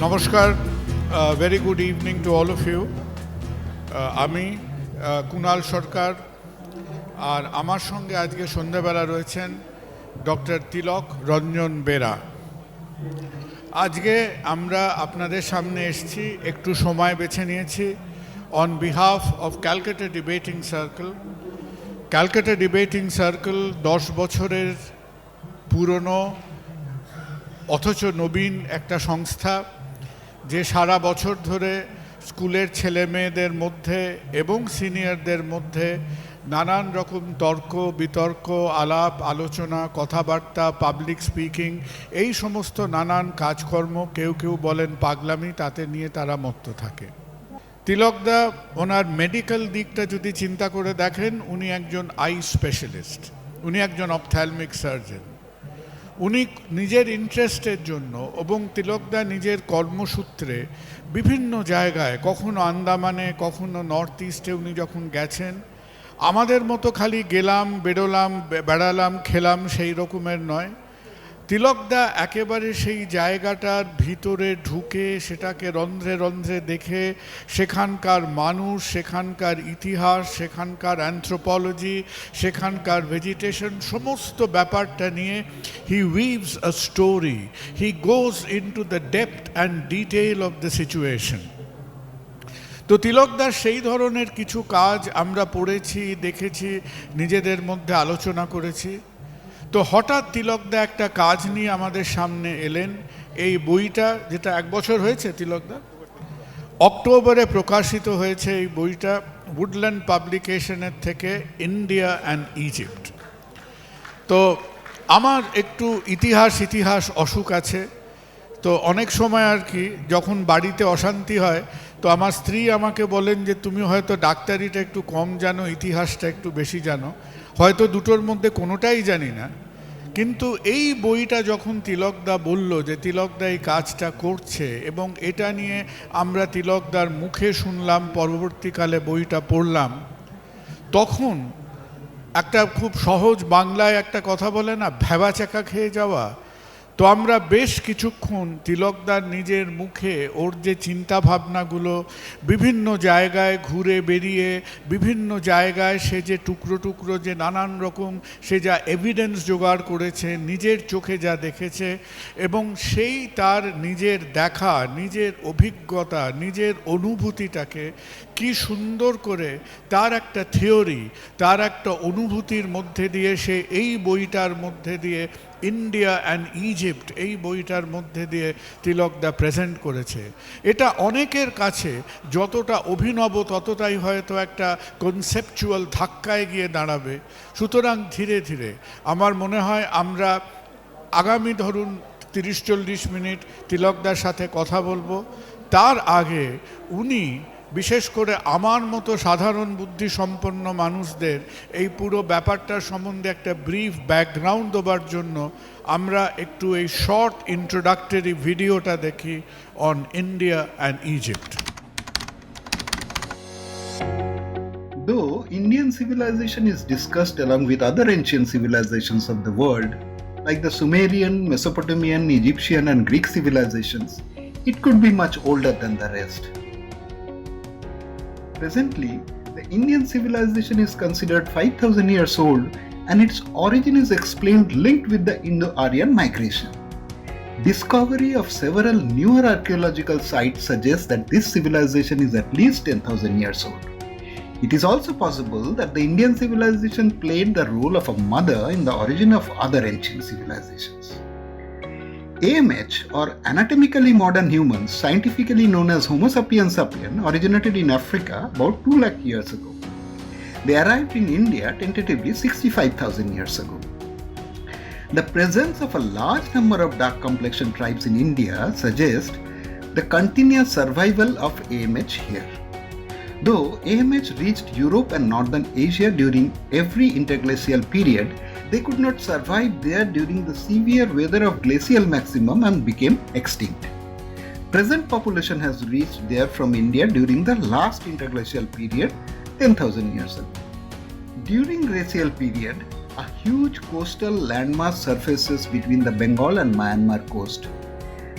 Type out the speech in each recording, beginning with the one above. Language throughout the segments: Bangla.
নমস্কার, very good evening to all of you. আমি কুণাল সরকার, আর আমার সঙ্গে আজকে সন্ধ্যাবেলা রয়েছেন ডক্টর তিলক রঞ্জন বেরা। আজকে আমরা আপনাদের সামনে এসেছি, একটু সময় বেছে নিয়েছি on behalf of Calcutta debating circle. Calcutta debating circle 10 বছরের পুরনো অথচ নবীন একটা সংস্থা, যে সারা বছর ধরে স্কুলের ছেলে মেয়েদের মধ্যে এবং সিনিয়রদের মধ্যে নানান রকম তর্ক বিতর্ক, আলাপ আলোচনা, কথাবার্তা, পাবলিক স্পিকিং, এই সমস্ত নানান কাজকর্ম, কেউ কেউ বলেন পাগলামি, তাতে নিয়ে তারা মত্ত থাকে। তিলকদা ওনার মেডিকেল দিকটা যদি চিন্তা করে দেখেন, উনি একজন আই স্পেশালিস্ট, উনি একজন অপথ্যালমিক সার্জন। উনি নিজের ইন্টারেস্টের জন্য এবং তিলকদা নিজের কর্মসূত্রে বিভিন্ন জায়গায়, কখনো আন্দামানে, কখনো নর্থ ইস্টে উনি যখন গেছেন, আমাদের মতো খালি গেলাম, বেড়ালাম, খেলাম সেই রকমের নয়। তিলকদা একেবারে সেই জায়গাটার ভিতরে ঢুকে সেটাকে রন্ধ্রে রন্ধ্রে দেখে সেখানকার মানুষ, সেখানকার ইতিহাস, সেখানকার অ্যানথ্রোপোলজি, সেখানকার ভেজিটেশন, সমস্ত ব্যাপারটা নিয়ে he weaves a story, he goes into the depth and detail of the situation. তো তিলকদার সেই ধরনের কিছু কাজ আমরা পড়েছি, দেখেছি, নিজেদের মধ্যে আলোচনা করেছি। তো হঠাৎ তিলকদা একটা কাজ নিয়ে আমাদের সামনে এলেন। এই বইটা, যেটা 1 বছর হয়েছে তিলকদা, অক্টোবরে প্রকাশিত হয়েছে এই বইটা উডল্যান্ড পাবলিকেশনের থেকে, ইন্ডিয়া অ্যান্ড ইজিপ্ট। তো আমার একটু ইতিহাস অসুখ আছে। তো অনেক সময় আর কি, যখন বাড়িতে অশান্তি হয়, তো আমার স্ত্রী আমাকে বলেন যে তুমি হয়তো ডাক্তারিটা একটু কম জানো, ইতিহাসটা একটু বেশি জানো, হয়তো দুটোর মধ্যে কোনোটাই জানি না। কিন্তু এই বইটা যখন তিলকদা বলল যে তিলকদা এই কাজটা করছে, এবং এটা নিয়ে আমরা তিলকদার মুখে শুনলাম, পরবর্তীকালে বইটা পড়লাম, তখন একটা খুব সহজ বাংলায় একটা কথা বলে না, ভ্যাবাচাকা খেয়ে যাওয়া। তো আমরা বেশ কিছুক্ষণ তিলকদার নিজের মুখে ওর যে চিন্তা ভাবনাগুলো, বিভিন্ন জায়গায় ঘুরে বেরিয়ে, বিভিন্ন জায়গায় সে যে টুকরো টুকরো যে নানান রকম সে যা এভিডেন্স জোগাড় করেছে, নিজের চোখে যা দেখেছে, এবং সেই তার নিজের দেখা, নিজের অভিজ্ঞতা, নিজের অনুভূতিটাকে কি সুন্দর করে তার একটা থিওরি, তার একটা অনুভূতির মধ্যে দিয়ে সে এই বইটার মধ্যে দিয়ে, ইন্ডিয়া অ্যান্ড ইজিপ্ট এই বইটার মধ্যে দিয়ে তিলকদা প্রেজেন্ট করেছে। এটা অনেকের কাছে যতটা অভিনব, ততটাই হয়তো একটা কনসেপচুয়াল ধাক্কায় গিয়ে দাঁড়াবে। সুতরাং ধীরে ধীরে আমার মনে হয় আমরা আগামী ধরুন 30-40 মিনিট তিলকদার সাথে কথা বলবো। তার আগে উনি বিশেষ করে আমার মতো সাধারণ বুদ্ধি সম্পন্ন মানুষদের এই পুরো ব্যাপারটার সম্বন্ধে একটা ব্রিফ ব্যাকগ্রাউন্ড দেওয়ার জন্য আমরা একটু এই শর্ট ইন্ট্রোডাক্টরি ভিডিওটা দেখি on India and Egypt. Though Indian civilization is discussed along with other ancient civilizations of the world, like the Sumerian, Mesopotamian, Egyptian, and Greek civilizations, it could be much older than the rest. Presently, the Indian civilization is considered 5,000 years old, and its origin is explained linked with the Indo-Aryan migration. Discovery of several newer archaeological sites suggests that this civilization is at least 10,000 years old. It is also possible that the Indian civilization played the role of a mother in the origin of other ancient civilizations. AMH, or anatomically modern humans, scientifically known as Homo sapiens sapien, originated in Africa about 2 lakh years ago. They arrived in India tentatively 65,000 years ago. The presence of a large number of dark complexion tribes in India suggests the continuous survival of AMH here. Though AMH reached Europe and Northern Asia during every interglacial period, they could not survive there during the severe weather of glacial maximum and became extinct. Present population has reached there from India during the last interglacial period 10,000 years ago. During glacial period, a huge coastal landmass surfaces between the Bengal and Myanmar coast.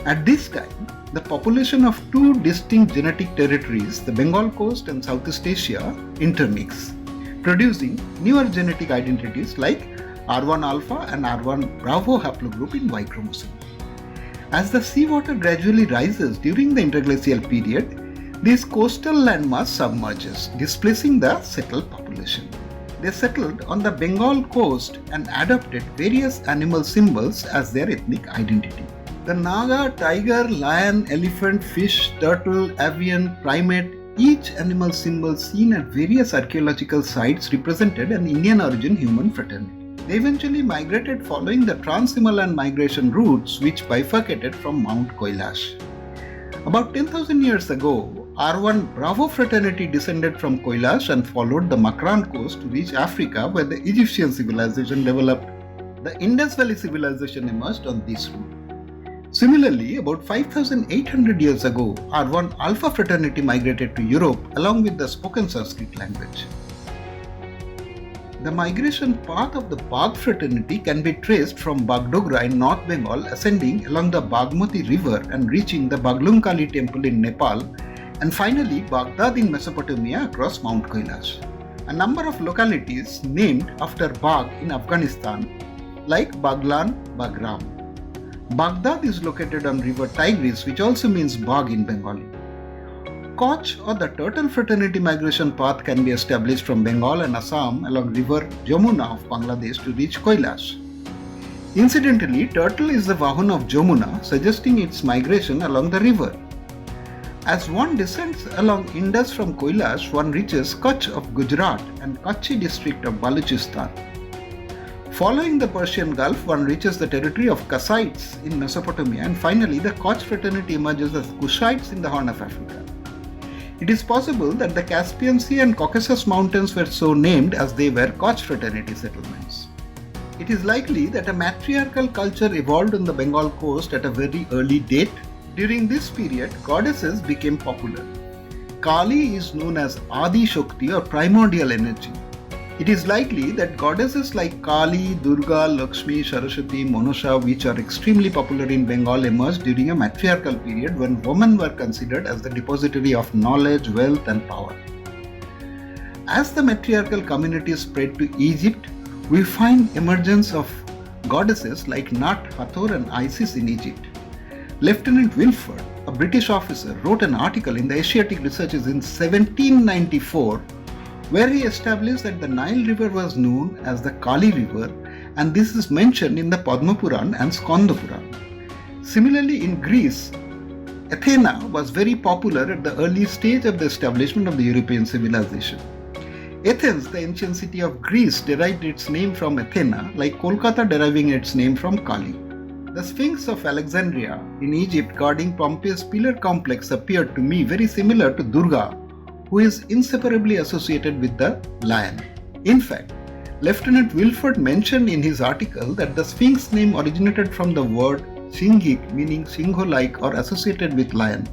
At this time, the population of two distinct genetic territories, the Bengal coast and Southeast Asia, intermix, producing newer genetic identities like R1 alpha and R1 bravo haplogroup in Y chromosome. As the seawater gradually rises during the interglacial period, this coastal landmass submerges, displacing the settled population. They settled on the Bengal coast and adopted various animal symbols as their ethnic identity. The Naga, tiger, lion, elephant, fish, turtle, avian, primate, each animal symbol seen at various archaeological sites represented an Indian origin human fraternity. They eventually migrated following the Trans-Himalayan migration routes which bifurcated from Mount Kailash. About 10,000 years ago, R1 Bravo fraternity descended from Kailash and followed the Makran coast to reach Africa, where the Egyptian civilization developed. The Indus Valley civilization emerged on this route. Similarly, about 5,800 years ago, R1 Alpha fraternity migrated to Europe along with the spoken Sanskrit language. The migration path of the Bagh fraternity can be traced from Bagdogra in North Bengal, ascending along the Bagmati river and reaching the Baglung Kali temple in Nepal, and finally Baghdad in Mesopotamia across Mount Kailash. A number of localities named after Bagh in Afghanistan, like Baglan, Bagram. Baghdad is located on river Tigris, which also means Bagh in Bengali. Koch or the turtle fraternity migration path can be established from Bengal and Assam along river Jamuna of Bangladesh to reach Kailash. Incidentally, turtle is the Vahana of Jamuna, suggesting its migration along the river. As one descends along Indus from Kailash, one reaches Kutch of Gujarat and Kutchi district of Balochistan. Following the Persian Gulf, one reaches the territory of Kassites in Mesopotamia, and finally the Koch fraternity emerges as Kushites in the Horn of Africa. It is possible that the Caspian Sea and Caucasus Mountains were so named as they were Koch fraternity settlements. It is likely that a matriarchal culture evolved on the Bengal coast at a very early date. During this period, goddesses became popular. Kali is known as Adi Shakti or primordial energy. It is likely that goddesses like Kali, Durga, Lakshmi, Saraswati, Monasha, which are extremely popular in Bengal, emerged during a matriarchal period when women were considered as the depository of knowledge, wealth and power. As the matriarchal community spread to Egypt, we find emergence of goddesses like Nat, Hathor and Isis in Egypt. Lieutenant Wilford, a British officer, wrote an article in the Asiatic Researches in 1794 where he established that the Nile River was known as the Kali River, and this is mentioned in the Padma Puran and Skanda Puran. Similarly, in Greece, Athena was very popular at the early stage of the establishment of the European civilization. Athens, the ancient city of Greece, derived its name from Athena, like Kolkata deriving its name from Kali. The Sphinx of Alexandria in Egypt guarding Pompeii's pillar complex appeared to me very similar to Durga, who is inseparably associated with the lion. In fact, Lieutenant Wilford mentioned in his article that the Sphinx name originated from the word Singhik, meaning Singho-like or associated with lion.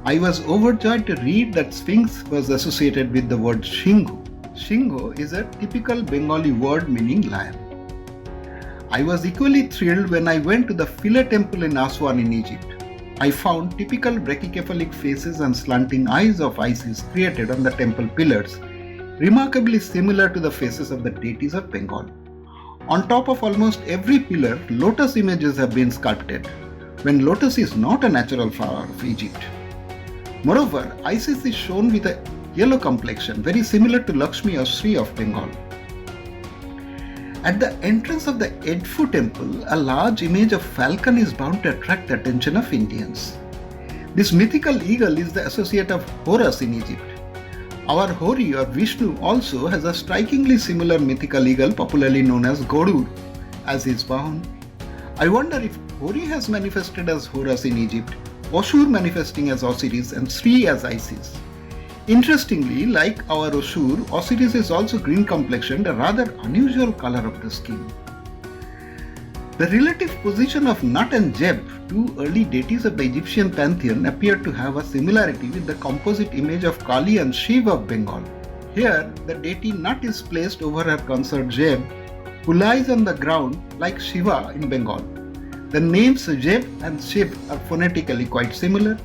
I was overjoyed to read that Sphinx was associated with the word Shingho. Shingho is a typical Bengali word meaning lion. I was equally thrilled when I went to the Philae temple in Aswan in Egypt. I found typical brachycephalic faces and slanting eyes of Isis created on the temple pillars, remarkably similar to the faces of the deities of Bengal. On top of almost every pillar, lotus images have been sculpted, when lotus is not a natural flower of Egypt. Moreover, Isis is shown with a yellow complexion, very similar to Lakshmi or Sri of Bengal. At the entrance of the Edfu temple, a large image of falcon is bound to attract the attention of Indians. This mythical eagle is the associate of Horus in Egypt. Our Hori or Vishnu also has a strikingly similar mythical eagle popularly known as Gorur as his Vahan. I wonder if Hori has manifested as Horus in Egypt, Ashur manifesting as Osiris and Sri as Isis. Interestingly, like our Ashur, Osiris is also green complexioned, a rather unusual color of the skin. The relative position of Nut and Jeb, two early deities of the Egyptian pantheon, appear to have a similarity with the composite image of Kali and Shiva of Bengal. Here, the deity Nut is placed over her consort Jeb, who lies on the ground like Shiva in Bengal. The names Jeb and Shiv are phonetically quite similar.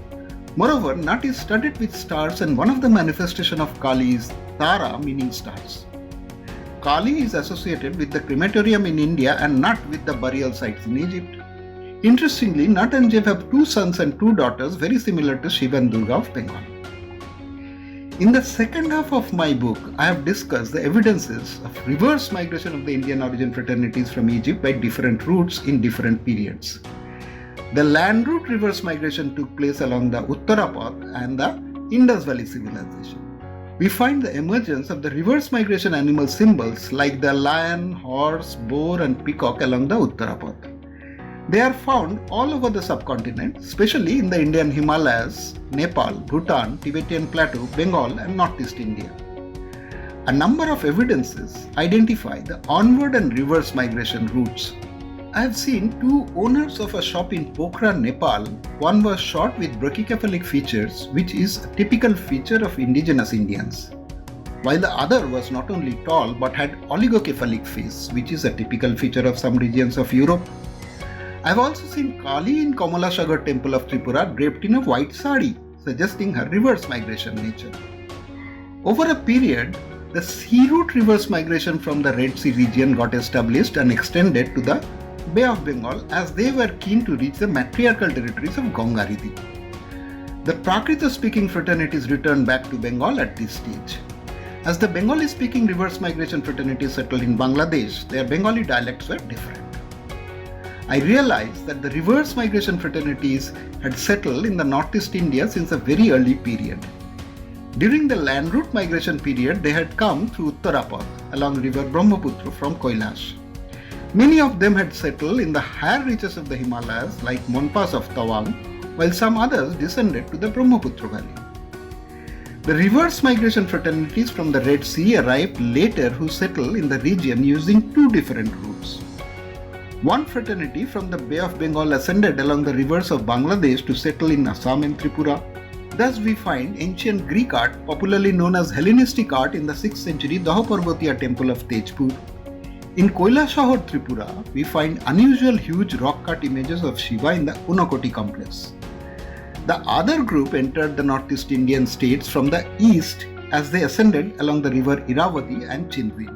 Moreover, Nat is studded with stars, and one of the manifestation of Kali is Tara, meaning stars. Kali is associated with the crematorium in India and Nat with the burial sites in Egypt. Interestingly, Nat and Jeb have 2 sons and 2 daughters very similar to Shiv and Durga of Bengal. In the second half of my book, I have discussed the evidences of reverse migration of the Indian origin fraternities from Egypt by different routes in different periods. The land route reverse migration took place along the Uttarapath and the Indus Valley civilization. We find the emergence of the reverse migration animal symbols like the lion, horse, boar and peacock along the Uttarapath. They are found all over the subcontinent, especially in the Indian Himalayas, Nepal, Bhutan, Tibetan Plateau, Bengal and Northeast India. A number of evidences identify the onward and reverse migration routes. I have seen 2 owners of a shop in Pokhara, Nepal. One was short with brachycephalic features, which is a typical feature of indigenous Indians, while the other was not only tall but had oligocephalic face, which is a typical feature of some regions of Europe. I have also seen Kali in Kamalasagar temple of Tripura draped in a white sari, suggesting her reverse migration nature. Over a period, the sea route reverse migration from the Red Sea region got established and extended to the Bay of Bengal as they were keen to reach the matriarchal territories of Gangaridhi. The Prakrita-speaking fraternities returned back to Bengal at this stage. As the Bengali-speaking reverse migration fraternities settled in Bangladesh, their Bengali dialects were different. I realized that the reverse migration fraternities had settled in the Northeast India since a very early period. During the land route migration period, they had come through Uttarapath along river Brahmaputra from Kailash. Many of them had settled in the higher reaches of the Himalayas like Monpas of Tawang, while some others descended to the Brahmaputra valley. The reverse migration fraternities from the Red Sea arrived later who settled in the region using 2 different routes. One fraternity from the Bay of Bengal ascended along the rivers of Bangladesh to settle in Assam and Tripura. Thus we find ancient Greek art, popularly known as Hellenistic art, in the 6th century Dahaparvatiya temple of Tejpur. In Koilashahar, Tripura, we find unusual huge rock-cut images of Shiva in the Unakoti complex. The other group entered the Northeast Indian states from the east as they ascended along the river Iravati and Chindri.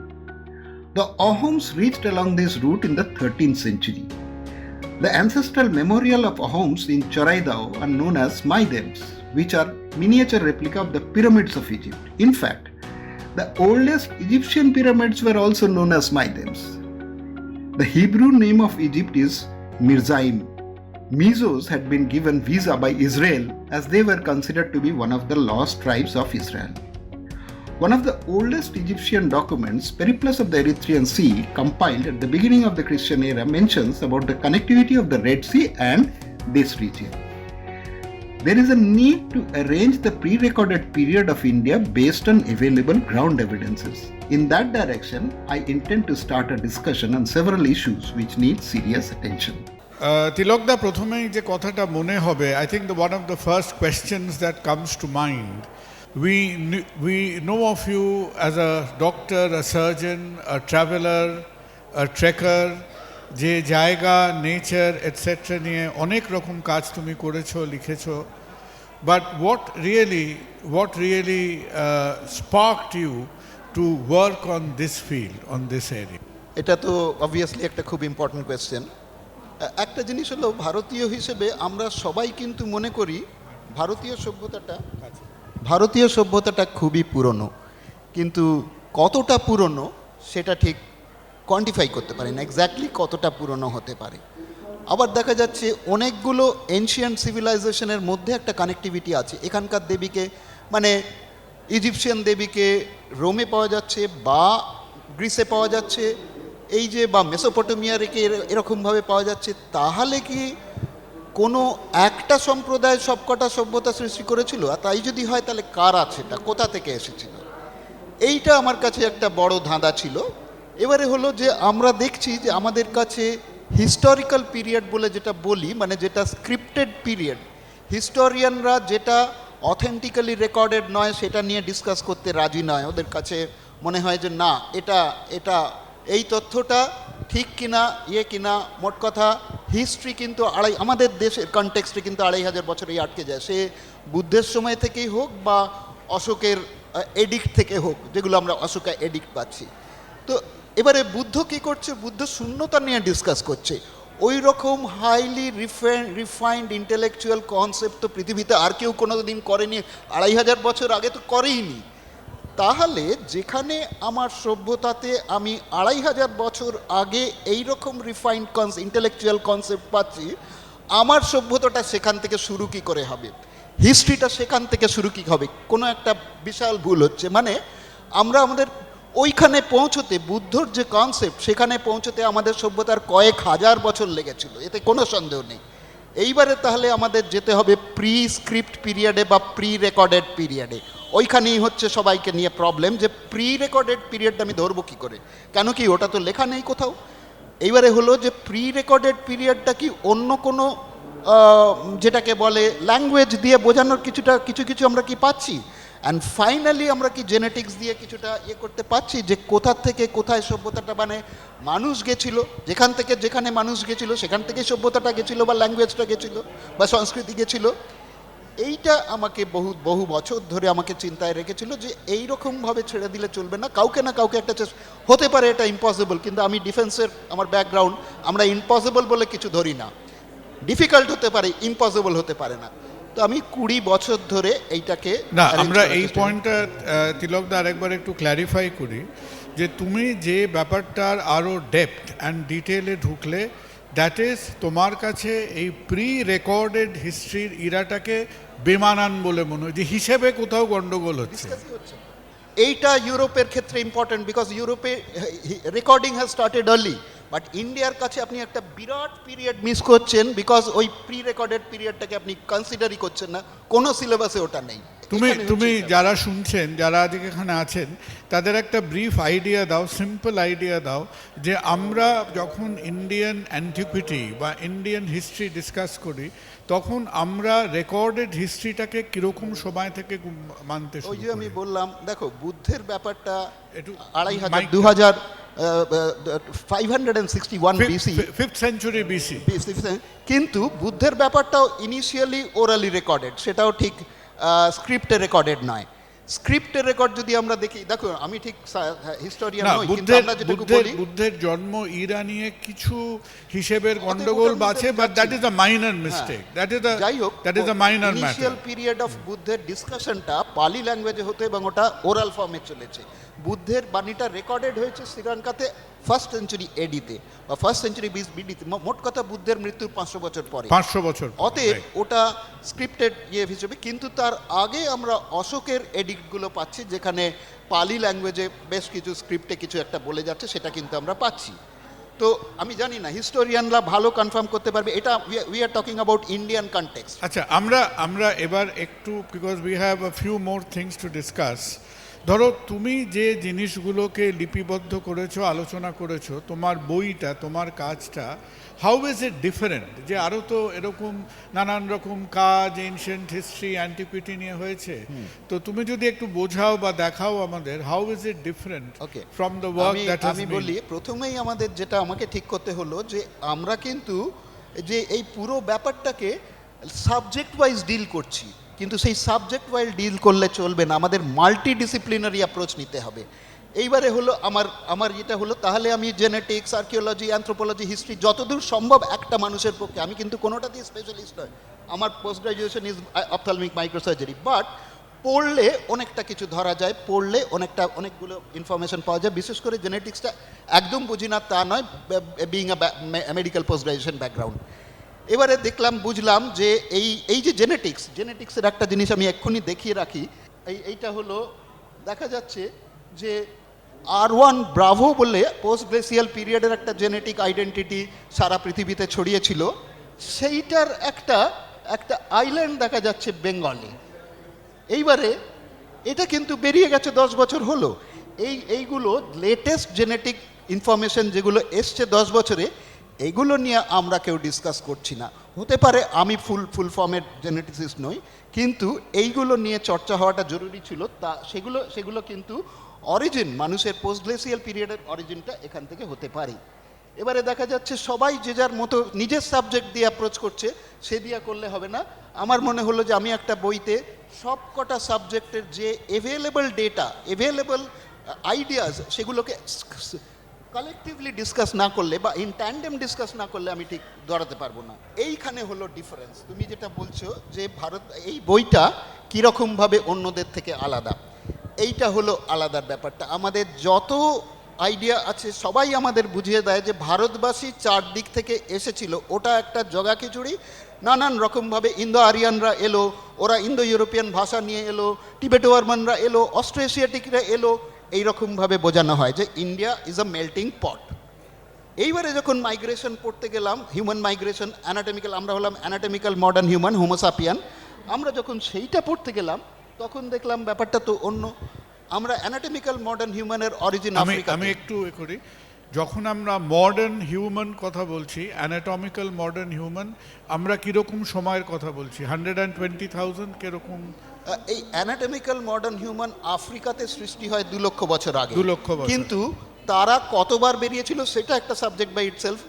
The Ahoms reached along this route in the 13th century. The ancestral memorial of Ahoms in Choraidao are known as Maidems, which are miniature replica of the pyramids of Egypt. In fact, the oldest Egyptian pyramids were also known as Maidems. The Hebrew name of Egypt is Mirzaim. Mizos had been given visa by Israel as they were considered to be one of the lost tribes of Israel. One of the oldest Egyptian documents, Periplus of the Erythraean Sea, compiled at the beginning of the Christian era, mentions about the connectivity of the Red Sea and this region. There is a need to arrange the pre-recorded period of India based on available ground evidences. In that direction, I intend to start a discussion on several issues which need serious attention. তিলকদা প্রথমেই যে কথাটা মনে হবে, I think one of the first questions that comes to mind. We know of you as a doctor, a surgeon, a traveler, a trekker, যে জায়গা, নেচার এটসেট্রা নিয়ে অনেক রকম কাজ তুমি করেছো, লিখেছো. But what really sparked you to work on this field, on this area? এটা তো অবভিয়াসলি একটা খুব ইম্পর্টেন্ট কোয়েশ্চেন। একটা জিনিস হলো, ভারতীয় হিসেবে আমরা সবাই কিন্তু মনে করি ভারতীয় সভ্যতাটা খুবই পুরনো, কিন্তু কতটা পুরনো সেটা ঠিক কোয়ান্টিফাই করতে পারি না, এক্স্যাক্টলি কতটা পুরনো হতে পারে। আবার দেখা যাচ্ছে অনেকগুলো এনশিয়েন্ট সিভিলাইজেশনের মধ্যে একটা কানেক্টিভিটি আছে। এখানকার দেবীকে, মানে ইজিপশিয়ান দেবীকে রোমে পাওয়া যাচ্ছে বা গ্রিসে পাওয়া যাচ্ছে, এই যে বা মেসোপটেমিয়াকে এরকমভাবে পাওয়া যাচ্ছে। তাহলে কি কোনো একটা সম্প্রদায় সবকটা সভ্যতা সৃষ্টি করেছিল? আর তাই যদি হয় তাহলে কার আছে, এটা কোথা থেকে এসেছিল? এইটা আমার কাছে একটা বড় ধাঁধা ছিল। এবারে হলো যে আমরা দেখছি যে আমাদের কাছে হিস্টোরিক্যাল পিরিয়ড বলে যেটা বলি, মানে যেটা স্ক্রিপ্টেড পিরিয়ড, হিস্টোরিয়ানরা যেটা অথেন্টিক্যালি রেকর্ডেড নয় সেটা নিয়ে ডিসকাস করতে রাজি নয়। ওদের কাছে মনে হয় যে না, এটা এই তথ্যটা ঠিক কিনা কিনা, মোট কথা হিস্ট্রি কিন্তু আমাদের দেশের কনটেক্সটে কিন্তু 2500 বছরেই আটকে যায়, সে বুদ্ধের সময় থেকেই হোক বা অশোকের এডিক্ট থেকে হোক, যেগুলো আমরা অশোকা এডিক্ট পাচ্ছি। তো এবারে বুদ্ধ কী করছে, বুদ্ধ শূন্যতা নিয়ে ডিসকাস করছে। ওই রকম হাইলি রিফাইন্ড ইন্টেলেকচুয়াল কনসেপ্ট তো পৃথিবীতে আর কেউ কোনো দিন করেনি, 2500 বছর আগে তো করেইনি। তাহলে যেখানে আমার সভ্যতাতে আমি 2500 বছর আগে এই রকম রিফাইন্ড ইন্টেলেকচুয়াল কনসেপ্ট পাচ্ছি, আমার সভ্যতাটা সেখান থেকে শুরু কী করে হবে, হিস্ট্রিটা সেখান থেকে শুরু কী হবে? কোনো একটা বিশাল ভুল হচ্ছে। মানে আমরা আমাদের ওইখানে পৌঁছতে, বুদ্ধর যে কনসেপ্ট সেখানে পৌঁছতে আমাদের সভ্যতার কয়েক হাজার বছর লেগেছিল, এতে কোনো সন্দেহ নেই। এইবারে তাহলে আমাদের যেতে হবে প্রি স্ক্রিপ্ট পিরিয়ডে বা প্রি রেকর্ডেড পিরিয়ডে। ওইখানেই হচ্ছে সবাইকে নিয়ে প্রবলেম, যে প্রি রেকর্ডেড পিরিয়ডটা আমি ধরবো কী করে, কেন কি ওটা তো লেখা নেই কোথাও। এইবারে হলো যে প্রি রেকর্ডেড পিরিয়ডটা কি অন্য কোনো যেটাকে বলে ল্যাঙ্গুয়েজ দিয়ে বোঝানোর কিছু আমরা কি পাচ্ছি? অ্যান্ড ফাইনালি আমরা কি জেনেটিক্স দিয়ে কিছুটা করতে পারছি যে কোথা থেকে কোথায় সভ্যতাটা, মানে মানুষ গেছিল, যেখান থেকে যেখানে মানুষ গেছিল সেখান থেকে সভ্যতাটা গেছিল বা ল্যাঙ্গুয়েজটা গেছিল বা সংস্কৃতি গেছিল। এইটা আমাকে বহু বছর ধরে আমাকে চিন্তায় রেখেছিল যে এইরকমভাবে ছেড়ে দিলে চলবে না, কাউকে না কাউকে একটা হতে পারে এটা ইম্পসিবল, কিন্তু আমি ডিফেন্সের আমার ব্যাকগ্রাউন্ড, আমরা ইম্পসিবল বলে কিছু ধরি না, ডিফিকাল্ট হতে পারে, ইম্পসিবল হতে পারে না। তো আমি 20 বছর ধরে এইটাকে না, আমরা এই পয়েন্টটা তিলকদা আরেকবার একটু ক্ল্যারিফাই করি, যে তুমি যে ব্যাপারটার আরও ডেপথ অ্যান্ড ডিটেলে ঢুকলে, দ্যাট ইজ তোমার কাছে এই প্রি রেকর্ডেড হিস্ট্রির ইরাটাকে বেমানান বলে মনে হয়, যে হিসেবে কোথাও গন্ডগোল হচ্ছে। এইটা ইউরোপের ক্ষেত্রে ইম্পর্টেন্ট, বিকজ ইউরোপে recording has started early, but ইন্ডিয়ার কাছে আপনি একটা বিরাট পিরিয়ড মিস করছেন, বিকজ ওই প্রি রেকর্ডেড পিরিয়ডটাকে আপনি কনসিডারই করছেন না, কোনো সিলেবাসে ওটা নেই। তুমি যারা শুনছেন, যারা আজকে এখানে আছেন, তাদের একটা ব্রিফ আইডিয়া দাও, সিম্পল আইডিয়া দাও, যে আমরা যখন ইন্ডিয়ান অ্যান্টিকুইটি বা ইন্ডিয়ান হিস্ট্রি ডিসকাস করি, তখন আমরা রেকর্ডেড হিস্ট্রিটাকে কিরকম সময় থেকে মানতে শুরু করি? ওই যে আমি বললাম, দেখো বুদ্ধের ব্যাপারটা একটু 561 বিসি, 5th century BC, কিন্তু বুদ্ধের ব্যাপারটাও ইনিশিয়ালি ওরালি রেকর্ডেড, সেটাও ঠিক স্ক্রিপ্টে রেকর্ডেড নয়। স্ক্রিপ্টের রেকর্ড যদি আমরা দেখি, দেখো আমি ঠিক হিস্টোরিয়ান নই, কিন্তু আমরা যেটুকু বলি বুদ্ধের জন্ম ইরা নিয়ে কিছু হিসেবের গন্ডগোল আছে, but that is a minor mistake, যাই হোক, that is a minor matter. Initial period of বুদ্ধের ডিসকাশনটা পালি ল্যাঙ্গুয়েজে হতো এবং ওটা ওরাল ফর্মে চলেছে। বুদ্ধের বাণীটা রেকর্ডেড হয়েছে শ্রীলঙ্কাতে 1st সেঞ্চুরি এডিতে বা 1st সেঞ্চুরি বিডিতে, মোট কথা বুদ্ধের মৃত্যুর 500 বছর পরে, 500 বছর। অতএব ওটা স্ক্রিপ্টেড হিসেবে, কিন্তু তার আগে আমরা অশোকের এডিক্টগুলো পাচ্ছি, যেখানে পালি ল্যাঙ্গুয়েজে বেশ কিছু স্ক্রিপ্টে কিছু একটা বলে যাচ্ছে, সেটা কিন্তু আমরা পাচ্ছি। তো আমি জানি না, হিস্টোরিয়ানরা ভালো কনফার্ম করতে পারবে এটা। We are talking about Indian context. আচ্ছা, আমরা এবার একটু, because we have a few more things to discuss. ধরো তুমি যে জিনিসগুলোকে লিপিবদ্ধ করেছো, আলোচনা করেছো, তোমার বইটা, তোমার কাজটা, হাউ ইজ ইট ডিফারেন্ট? যে আরও তো এরকম নানান রকম কাজ এনশিয়েন্ট হিস্ট্রি, অ্যান্টিকুইটি নিয়ে হয়েছে, তো তুমি যদি একটু বোঝাও বা দেখাও আমাদের, how is it different from the work that has আমি বলি, প্রথমেই আমাদের যেটা আমাকে ঠিক করতে হলো, যে আমরা কিন্তু যে এই পুরো ব্যাপারটাকে সাবজেক্ট ওয়াইজ ডিল করছি, কিন্তু সেই সাবজেক্ট ওয়াইজ ডিল করলে চলবে না, আমাদের মাল্টি ডিসিপ্লিনারি অ্যাপ্রোচ নিতে হবে। এইবারে হলো আমার যেটা হলো, তাহলে আমি জেনেটিক্স, আর্কিওলজি, অ্যানথ্রোপোলজি, হিস্ট্রি যতদূর সম্ভব একটা মানুষের পক্ষে, আমি কিন্তু কোনোটাতেই স্পেশালিস্ট নয়, আমার post graduation is ophthalmic microsurgery, but পড়লে অনেকটা কিছু ধরা যায়, পড়লে অনেকগুলো ইনফরমেশন পাওয়া যায়। বিশেষ করে জেনেটিক্সটা একদম বুঝি না তা নয়, বিইং আ মেডিকেল পোস্ট গ্রাজুয়েশন ব্যাকগ্রাউন্ড। এবারে বুঝলাম যে এই যে জেনেটিক্সের একটা জিনিস আমি এক্ষুনি দেখিয়ে রাখি। এইটা হলো, দেখা যাচ্ছে যে R1 ব্রাভো বলে পোস্ট গ্লেসিয়াল পিরিয়ডের একটা জেনেটিক আইডেন্টিটি সারা পৃথিবীতে ছড়িয়েছিল, সেইটার একটা আইল্যান্ড দেখা যাচ্ছে বেঙ্গলে। এইবারে এটা কিন্তু বেরিয়ে গেছে 10 বছর হলো। এইগুলো লেটেস্ট জেনেটিক ইনফরমেশন যেগুলো এসছে 10 বছরে, এইগুলো নিয়ে আমরা কেউ ডিসকাস করছি না। হতে পারে আমি ফুল ফর্মের জেনেটিসিস্ট নই, কিন্তু এইগুলো নিয়ে চর্চা হওয়াটা জরুরি ছিল। তা সেগুলো কিন্তু অরিজিন, মানুষের পোস্ট গ্লেসিয়াল পিরিয়ডের অরিজিনটা এখান থেকে হতে পারে। এবারে দেখা যাচ্ছে সবাই যে যার মতো নিজের সাবজেক্ট দিয়ে অ্যাপ্রোচ করছে, সে দিয়ে করলে হবে না। আমার মনে হলো যে আমি একটা বইতে সব কটা সাবজেক্টের যে অ্যাভেলেবল ডেটা, অ্যাভেলেবল আইডিয়াস, সেগুলোকে কালেকটিভলি ডিসকাস না করলে বা ইন ট্যান্ডেম ডিসকাস না করলে আমি ঠিক দৌড়াতে পারবো না। এইখানে হলো ডিফারেন্স। তুমি যেটা বলছো যে ভারত, এই বইটা কীরকমভাবে অন্যদের থেকে আলাদা, এইটা হলো আলাদার ব্যাপারটা। আমাদের যত আইডিয়া আছে সবাই আমাদের বুঝিয়ে দেয় যে ভারতবাসী চারদিক থেকে এসেছিল, ওটা একটা জগা খিচুড়ি। নানান রকমভাবে ইন্দো আরিয়ানরা এলো, ওরা ইন্দো ইউরোপিয়ান ভাষা নিয়ে এলো, টিবেটোয়ারমানরা এলো, অস্ট্রেশিয়াটিকরা এলো, এইরকমভাবে বোঝানো হয় যে ইন্ডিয়া ইজ আ মেল্টিং পট। এইবারে যখন মাইগ্রেশন পড়তে গেলাম, হিউম্যান মাইগ্রেশন, অ্যানাটমিক্যাল, আমরা হলাম অ্যানাটমিক্যাল মডার্ন হিউম্যান, হোমোসাপিয়ান, আমরা যখন সেইটা পড়তে গেলাম তখন দেখলাম ব্যাপারটা তো অন্য। আমরা অ্যানাটমিক্যাল মডার্ন হিউম্যানের অরিজিন আফ্রিকা। আমি একটু করি, যখন আমরা মডার্ন হিউম্যান কথা বলছি, অ্যানাটমিক্যাল মডার্ন হিউম্যান, আমরা কীরকম সময়ের কথা বলছি? 120,000 কিরকম? এই অ্যানাটমিক্যাল মডার্ন হিউম্যান আফ্রিকাতে সৃষ্টি হয় 2 লক্ষ বছর আগে। 2 লক্ষ বছর। কিন্তু তারা কতবার বেরিয়েছিল সেটা একটা সাবজেক্ট বাই ইটসেলফ।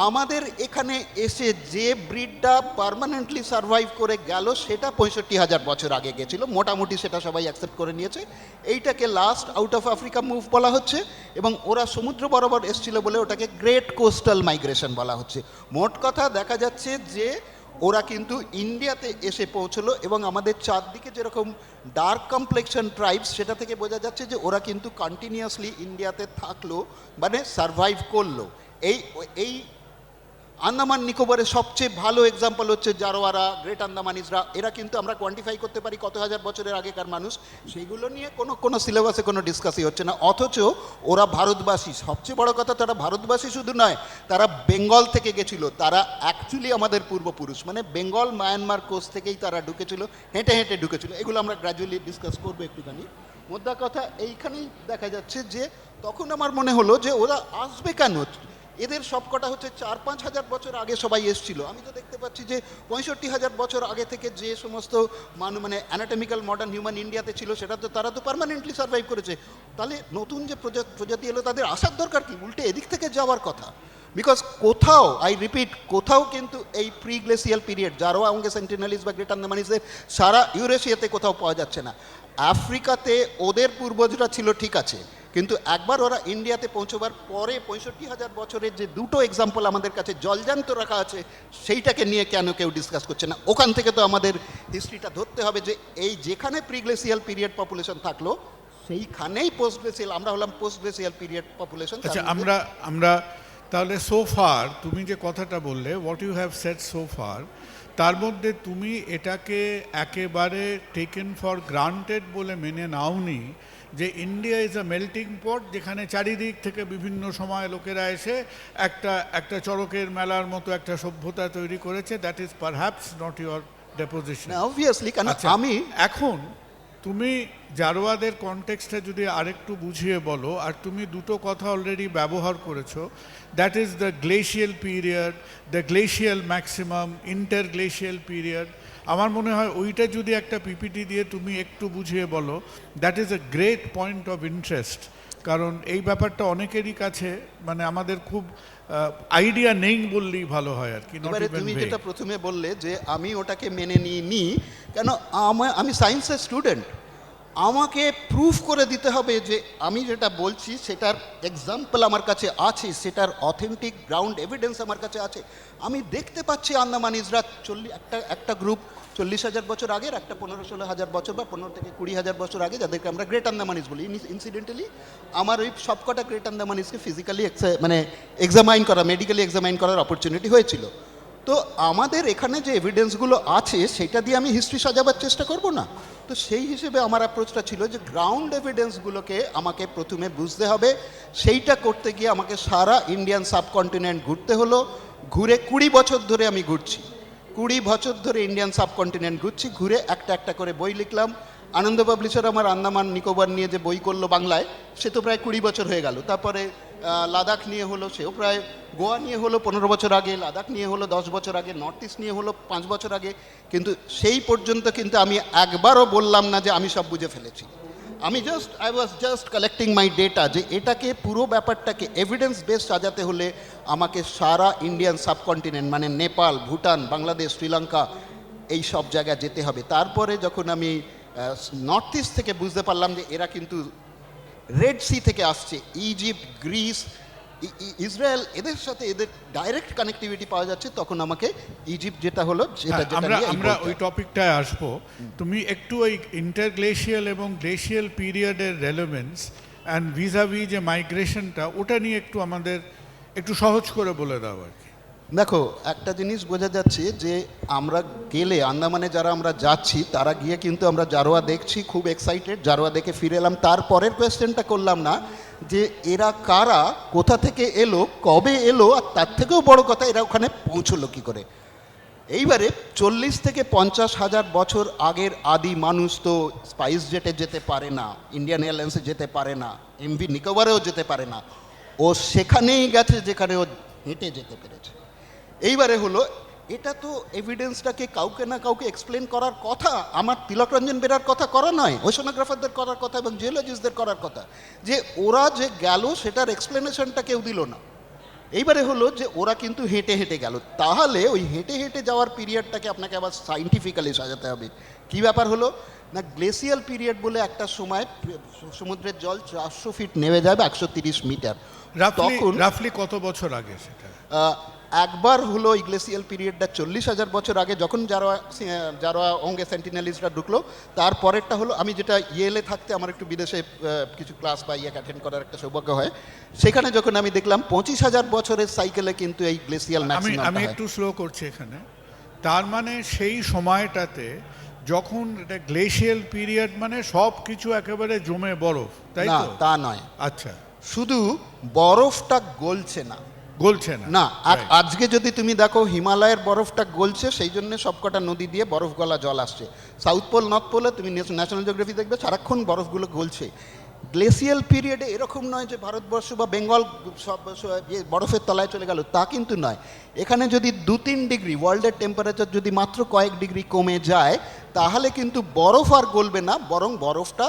আমাদের এখানে এসে যে ব্রিডটা পার্মানেন্টলি সার্ভাইভ করে গেল সেটা 65,000 বছর আগে গেছিল, মোটামুটি সেটা সবাই অ্যাকসেপ্ট করে নিয়েছে। এইটাকে last out of Africa move বলা হচ্ছে, এবং ওরা সমুদ্র বরাবর এসেছিল বলে ওটাকে গ্রেট কোস্টাল মাইগ্রেশন বলা হচ্ছে। মোট কথা দেখা যাচ্ছে যে ওরা কিন্তু ইন্ডিয়াতে এসে পৌঁছলো, এবং আমাদের চারদিকে যেরকম ডার্ক কমপ্লেক্সন ট্রাইবস, সেটা থেকে বোঝা যাচ্ছে যে ওরা কিন্তু কন্টিনিউয়াসলি ইন্ডিয়াতে থাকলো, মানে সারভাইভ করলো। এই আন্দামান নিকোবরের সবচেয়ে ভালো এক্সাম্পল হচ্ছে জারোয়ারা, গ্রেট আন্দামানিজরা। এরা কিন্তু আমরা কোয়ান্টিফাই করতে পারি কত হাজার বছরের আগেকার মানুষ, সেইগুলো নিয়ে কোনো সিলেবাসে কোনো ডিসকাসই হচ্ছে না। অথচ ওরা ভারতবাসী। সবচেয়ে বড় কথা, তারা ভারতবাসী শুধু নয়, তারা বেঙ্গল থেকে গেছিল। তারা অ্যাকচুয়ালি আমাদের পূর্বপুরুষ, মানে বেঙ্গল মায়ানমার কোস্ট থেকেই তারা ঢুকেছিল, হেঁটে হেঁটে ঢুকেছিল। এগুলো আমরা গ্র্যাজুয়ালি ডিসকাস করবো একটুখানি। মোদ্দা কথা এইখানেই দেখা যাচ্ছে যে তখন আমার মনে হলো যে ওরা আসবে কেন, এদের সবকটা হচ্ছে 4-5 হাজার বছর আগে সবাই এসেছিল। আমি তো দেখতে পাচ্ছি যে 65,000 বছর আগে থেকে যে সমস্ত মানে অ্যানাটমিক্যাল মডার্ন হিউম্যান ইন্ডিয়াতে ছিল, সেটা তো তারা তো পার্মানেন্টলি সার্ভাইভ করেছে। তাহলে নতুন যে প্রজাতি এলো তাদের আসার দরকার কি? উল্টে এদিক থেকে যাওয়ার কথা। বিকজ কোথাও, আই রিপিট, কোথাও কিন্তু এই প্রি গ্লেসিয়াল পিরিয়ড, জারোয়া, অঙ্গে, সেন্টিনেলিস বা গ্রেট আন্দামানিসদের সারা ইউরেশিয়াতে কোথাও পাওয়া যাচ্ছে না। আফ্রিকাতে ওদের পূর্বজরা ছিল ঠিক আছে, কিন্তু একবার ওরা ইন্ডিয়াতে পৌঁছবার পরে 65,000 বছরের যে দুটো এক্সাম্পল আমাদের কাছে জলজান্ত রাখা আছে, সেইটাকে নিয়ে কেন কেউ ডিসকাস করছে না? ওখান থেকে তো আমাদের হিস্ট্রিটা ধরতে হবে যে এই যেখানে প্রিগ্লেসিয়াল পিরিয়ড পপুলেশন থাকলো সেইখানেই পোস্ট গ্লেসিয়াল, আমরা হলাম পোস্ট গ্লেসিয়াল পিরিয়ড পপুলেশন। আচ্ছা, আমরা তাহলে সো ফার তুমি যে কথাটা বললে, what you have said so far, তার মধ্যে তুমি এটাকে একেবারে টেকেন ফর গ্রান্টেড বলে মেনে নাওনি যে ইন্ডিয়া ইজ আ মেল্টিং পট, যেখানে চারিদিক থেকে বিভিন্ন সময় লোকেরা এসে একটা চড়কের মেলার মতো একটা সভ্যতা তৈরি করেছে। That is perhaps not your deposition. Obviously, কারণ আমি এখন তুমি জারোয়াদের কনটেক্সটে যদি আরেকটু বুঝিয়ে বলো, আর তুমি দুটো কথা অলরেডি ব্যবহার করেছো, that is the glacial period, the glacial maximum, interglacial period. আমার মনে হয় ওইটা যদি একটা পিপিটি দিয়ে তুমি একটু বুঝিয়ে বলো, that is a great point of interest. কারণ এই ব্যাপারটা অনেকেরই কাছে মানে আমাদের খুব আইডিয়া নেই বললেই ভালো হয় আর কি। তুমি যেটা প্রথমে বললে যে আমি ওটাকে মেনে নিই, কেন আমি সায়েন্সের স্টুডেন্ট, আমাকে প্রুফ করে দিতে হবে যে আমি যেটা বলছি সেটার এক্সাম্পল আমার কাছে আছে, সেটার অথেন্টিক গ্রাউন্ড এভিডেন্স আমার কাছে আছে। আমি দেখতে পাচ্ছি আন্দামানিজরা একটা গ্রুপ 40,000 বছর আগের, একটা 15-16 বছর বা 15 থেকে 20,000 বছর আগে, যাদেরকে আমরা গ্রেট আন্দামানিজ বলি। ইনসিডেন্টালি আমার ওই সবকটা গ্রেট আন্দামানিজকে ফিজিক্যালি মানে এক্সামাইন করা, মেডিকেলি এক্সামাইন করার অপরচুনিটি হয়েছিল। তো আমাদের এখানে যে এভিডেন্সগুলো আছে সেটা দিয়ে আমি হিস্ট্রি সাজাবার চেষ্টা করব না। তো সেই হিসেবে আমার অ্যাপ্রোচটা ছিল যে গ্রাউন্ড এভিডেন্সগুলোকে আমাকে প্রথমে বুঝতে হবে। সেইটা করতে গিয়ে আমাকে সারা ইন্ডিয়ান সাবকন্টিনেন্ট ঘুরতে হলো। ঘুরে 20 বছর ধরে আমি ঘুরছি, 20 বছর ধরে ইন্ডিয়ান সাবকন্টিনেন্ট ঘুরছি। ঘুরে একটা করে বই লিখলাম। আনন্দ পাবলিশার আমার আন্দামান নিকোবর নিয়ে যে বই করলো বাংলায়, সে তো প্রায় 20 বছর হয়ে গেল। তারপরে লাদাখ নিয়ে হলো, সেও প্রায়, গোয়া নিয়ে হলো 15 বছর আগে, লাদাখ নিয়ে হলো 10 বছর আগে, নর্থ ইস্ট নিয়ে হলো 5 বছর আগে। কিন্তু সেই পর্যন্ত কিন্তু আমি একবারও বললাম না যে আমি সব বুঝে ফেলেছি। I was just collecting my data যে এটাকে পুরো ব্যাপারটাকে এভিডেন্স বেস সাজাতে হলে আমাকে সারা ইন্ডিয়ান সাবকন্টিনেন্ট মানে নেপাল, ভুটান, বাংলাদেশ, শ্রীলঙ্কা এই সব জায়গায় যেতে হবে। তারপরে যখন আমি নর্থ ইস্ট থেকে বুঝতে পারলাম যে এরা কিন্তু রেড সি থেকে আসছে, ইজিপ্ট, গ্রিস, ইসরায়েল, এদের সাথে এদের ডাইরেক্ট কানেক্টিভিটি পাওয়া যাচ্ছে, তখন আমাকে ইজিপ্ট যেটা হলো যেটা আমরা ওই টপিকটায় আসবো। তুমি একটু ওই ইন্টারগ্লেশিয়াল এবং গ্লেশিয়াল পিরিয়ডের রেলেভেন্স অ্যান্ড ভিজাভি যে মাইগ্রেশনটা, ওটা নিয়ে একটু আমাদের একটু সহজ করে বলে দাও আর কি। দেখো, একটা জিনিস বোঝা যাচ্ছে যে আমরা গেলে আন্দামানে যারা আমরা যাচ্ছি তারা গিয়ে কিন্তু আমরা জারোয়া দেখছি, খুব এক্সাইটেড, জারোয়া দেখে ফিরে এলাম। তারপরের কোয়েশ্চেনটা করলাম না যে এরা কারা, কোথা থেকে এলো, কবে এলো, আর তার থেকেও বড় কথা এরা ওখানে পৌঁছলো কী করে। এইবারে 40 থেকে 50,000 বছর আগের আদি মানুষ তো স্পাইস জেটে যেতে পারে না, ইন্ডিয়ান এয়ারলাইন্সে যেতে পারে না, এমভি নিকোবরেও যেতে পারে না, ও সেখানেই গেছে যেখানে ও হেঁটে যেতে পেরেছে। এইবারে হলো এটা তো এভিডেন্সটাকে কাউকে না কাউকে এক্সপ্লেন করার কথা, আমার তিলক রঞ্জন বেরার কথা করা নয়, ওশনোগ্রাফারদের করার কথা এবং জিওলজিস্টদের করার কথা, যে ওরা যে গেল সেটার এক্সপ্লেনেশনটা কেউ দিল না। এইবারে হলো যে ওরা কিন্তু হেঁটে হেঁটে গেল, তাহলে ওই হেঁটে হেঁটে যাওয়ার পিরিয়ডটাকে আপনাকে আবার সাইন্টিফিক্যালি সাজাতে হবে। কী ব্যাপার হলো না, গ্লেসিয়াল পিরিয়ড বলে একটা সময় সমুদ্রের জল 400 ফিট নেমে যাবে 130 মিটার। তখন রাফলি কত বছর আগে সেটা? একবার হলো এই গ্লেসিয়াল পিরিয়ডটা 40,000 বছর আগে, যখন জারোয়া অঙ্গে সেন্টিনেলিস্টরা ঢুকলো। তারপরেরটা হলো, আমি যেটা ইয়েলে থাকতে আমার একটু বিদেশে কিছু ক্লাস বা অ্যাটেন্ড করার একটা সৌভাগ্য হয়, সেখানে যখন আমি দেখলাম 25,000 বছরের সাইকেলে কিন্তু এই গ্লেসিয়াল ম্যাক্সিমাম। আমি একটু স্লো করছি এখানে। তার মানে সেই সময়টাতে যখন এটা গ্লেশিয়াল পিরিয়ড, মানে সব কিছু একেবারে জমে বরফ, তাই না, তো? তা নয়। আচ্ছা, শুধু বরফটা গলছে না, গলছে না না। আজকে যদি তুমি দেখো হিমালয়ের বরফটা গলছে, সেই জন্য সবকটা নদী দিয়ে বরফ গলা জল আসছে। সাউথ পোল, নর্থ পোলে তুমি ন্যাশনাল জিওগ্রাফি দেখবে সারাক্ষণ বরফগুলো গলছে। গ্লেসিয়াল পিরিয়ডে এরকম নয় যে ভারতবর্ষ বা বেঙ্গল সব বরফের তলায় চলে গেল, তা কিন্তু নয়। এখানে যদি 2-3 ডিগ্রি ওয়ার্ল্ডের টেম্পারেচার যদি মাত্র কয়েক ডিগ্রি কমে যায়, তাহলে কিন্তু বরফ আর গলবে না, বরং বরফটা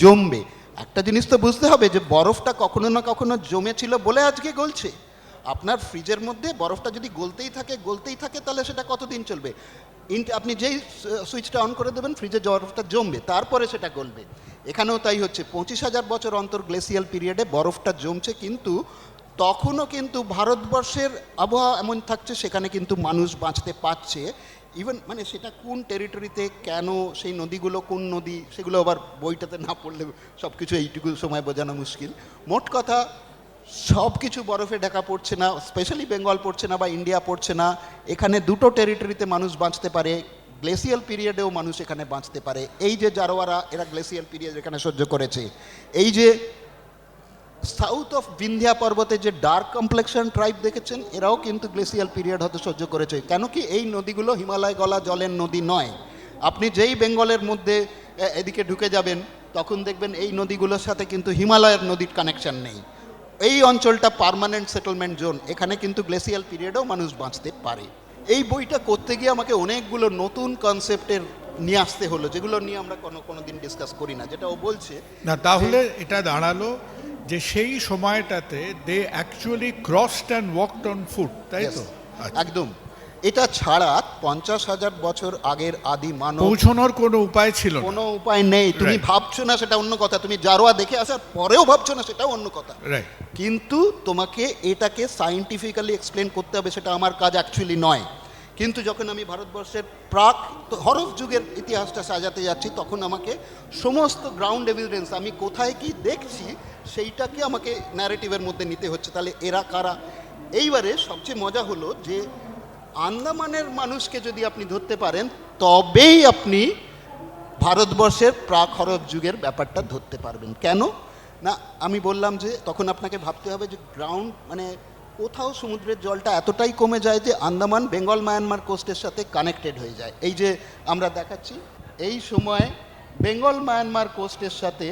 জমবে। একটা জিনিস তো বুঝতে হবে যে বরফটা কখনো না কখনো জমেছিল বলে আজকে গলছে। আপনার ফ্রিজের মধ্যে বরফটা যদি গলতেই থাকে তাহলে সেটা কতদিন চলবে? আপনি যেই সুইচটা অন করে দেবেন ফ্রিজে বরফটা জমবে, তারপরে সেটা গলবে। এখানেও তাই হচ্ছে, 25,000 বছর অন্তর গ্লেসিয়াল পিরিয়ডে বরফটা জমছে, কিন্তু তখনও কিন্তু ভারতবর্ষের আবহাওয়া এমন থাকছে সেখানে কিন্তু মানুষ বাঁচতে পারছে। ইভেন মানে সেটা কোন টেরিটরিতে, কেন, সেই নদীগুলো কোন নদী, সেগুলো আবার বইটাতে না পড়লে সব কিছু এইটুকু সময় বোঝানো মুশকিল। মোট কথা, সব কিছু বরফে ঢাকা পড়ছে না, স্পেশালি বেঙ্গল পড়ছে না বা ইন্ডিয়া পড়ছে না। এখানে দুটো টেরিটরিতে মানুষ বাঁচতে পারে, গ্লেসিয়াল পিরিয়ডেও মানুষ এখানে বাঁচতে পারে। এই যে জারোয়ারা, এরা গ্লেসিয়াল পিরিয়ড এখানে সহ্য করেছে। এই যে সাউথ অফ বিন্ধ্যা পর্বতে যে ডার্ক কমপ্লেক্সন ট্রাইব দেখেছেন, এরাও কিন্তু গ্লেসিয়াল পিরিয়ড হতে সহ্য করেছে। কেন কি, এই নদীগুলো হিমালয় গলা জলের নদী নয়। আপনি যেই বেঙ্গলের মধ্যে এদিকে ঢুকে যাবেন, তখন দেখবেন এই নদীগুলোর সাথে কিন্তু হিমালয়ের নদীর কানেকশন নেই। এই অঞ্চলটা পার্মানেন্ট সেটেলমেন্ট জোন, এখানে কিন্তু গ্লেসিয়াল পিরিয়ডেও মানুষ বাঁচতে পারে। এই বইটা করতে গিয়ে আমাকে অনেকগুলো নতুন কনসেপ্টের নিয়ে আসতে হলো, যেগুলো নিয়ে আমরা কোনোদিন ডিসকাস করি না, যেটা ও বলছে না। তাহলে এটা দাঁড়ালো যে সেই সময়টাতে they actually crossed and walked on foot, তাই তো? একদম। এটা ছাড়া 50,000 বছর আগের আদি মানব পৌঁছানোর কোনো উপায় ছিল না, কোনো উপায় নেই। তুমি ভাবছো না সেটা অন্য কথা, তুমি জারোয়া দেখে আসার পরেও ভাবছো না সেটাও অন্য কথা। কিন্তু তোমাকে এটাকে সায়েন্টিফিক্যালি এক্সপ্লেন করতে হবে, সেটা আমার কাজ অ্যাকচুয়ালি নয়। কিন্তু যখন আমি ভারতবর্ষের প্রাক হরফ যুগের ইতিহাসটা সাজাতে যাচ্ছি, তখন আমাকে সমস্ত গ্রাউন্ড এভিডেন্স, আমি কোথায় কি দেখছি, সেইটাকে আমাকে ন্যারেটিভের মধ্যে নিতে হচ্ছে। তাহলে এরা কারা? এইবারে সবচেয়ে মজা হলো যে আন্দামানের মানুষকে যদি আপনি ধরতে পারেন, তবেই আপনি ভারতবর্ষের প্রাক হরফ যুগের ব্যাপারটা ধরতে পারবেন। কেন না, আমি বললাম যে তখন আপনাকে ভাবতে হবে যে গ্রাউন্ড মানে কোথাও সমুদ্রের জলটা এতটাই কমে যায় যে আন্দামান বেঙ্গল মায়ানমার কোস্টের সাথে কানেক্টেড হয়ে যায়। এই যে আমরা দেখাচ্ছি, এই সময় বেঙ্গল মায়ানমার কোস্টের সাথে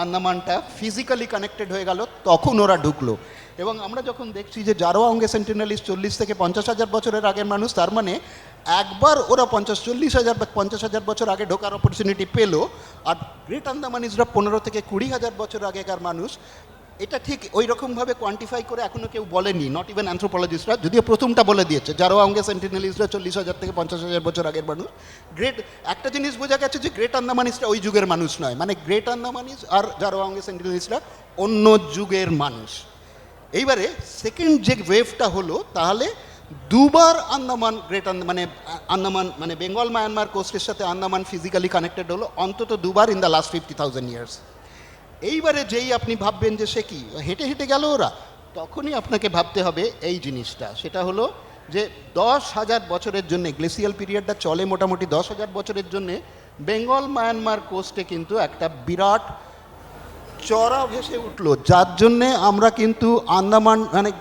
আন্দামানটা ফিজিক্যালি কানেক্টেড হয়ে গেল, তখন ওরা ঢুকলো। এবং আমরা যখন দেখছি যে জারোয়া অঙ্গে সেন্টিনেলিস্ট 40 থেকে 50,000 বছরের আগের মানুষ, তার মানে একবার ওরা 40,000 বা 50,000 বছর আগে ঢোকার অপরচুনিটি পেলো, আর গ্রেট আন্দামানিজরা 15 থেকে 20,000 বছর আগেকার মানুষ। এটা ঠিক ওই রকমভাবে কোয়ান্টিফাই করে এখনও কেউ বলেনি, নট ইভেন অ্যানথ্রোপোলজিস্টরা, যদিও প্রথমটা বলে দিয়েছে জারোয়া অঙ্গে সেন্টিনেলিস্টরা 40,000 থেকে 50,000 বছর আগের মানুষ। একটা জিনিস বোঝা গেছে যে গ্রেট আন্দামানিজরা ওই যুগের মানুষ নয়, মানে গ্রেট আন্দামানিজ আর জারোয়া অঙ্গে সেন্টিনেলিস্টরা অন্য যুগের মানুষ। এইবারে সেকেন্ড যে ওয়েভটা হলো, তাহলে দুবার আন্দামান আন্দামান মানে বেঙ্গল মায়ানমার কোস্টের সাথে আন্দামান ফিজিক্যালি কানেক্টেড হলো অন্তত দুবার ইন দ্য লাস্ট 50,000 ইয়ার্স। এইবারে যেই আপনি ভাববেন যে সে কি হেঁটে হেঁটে গেল ওরা, তখনই আপনাকে ভাবতে হবে এই জিনিসটা, সেটা হলো যে 10,000 বছরের জন্য গ্লেসিয়াল পিরিয়ডটা চলে, মোটামুটি 10,000 বছরের জন্যে বেঙ্গল মায়ানমার কোস্টে কিন্তু একটা বিরাট চড়া ভেসে উঠলো, যার জন্যে আমরা কিন্তু আন্দামান মানে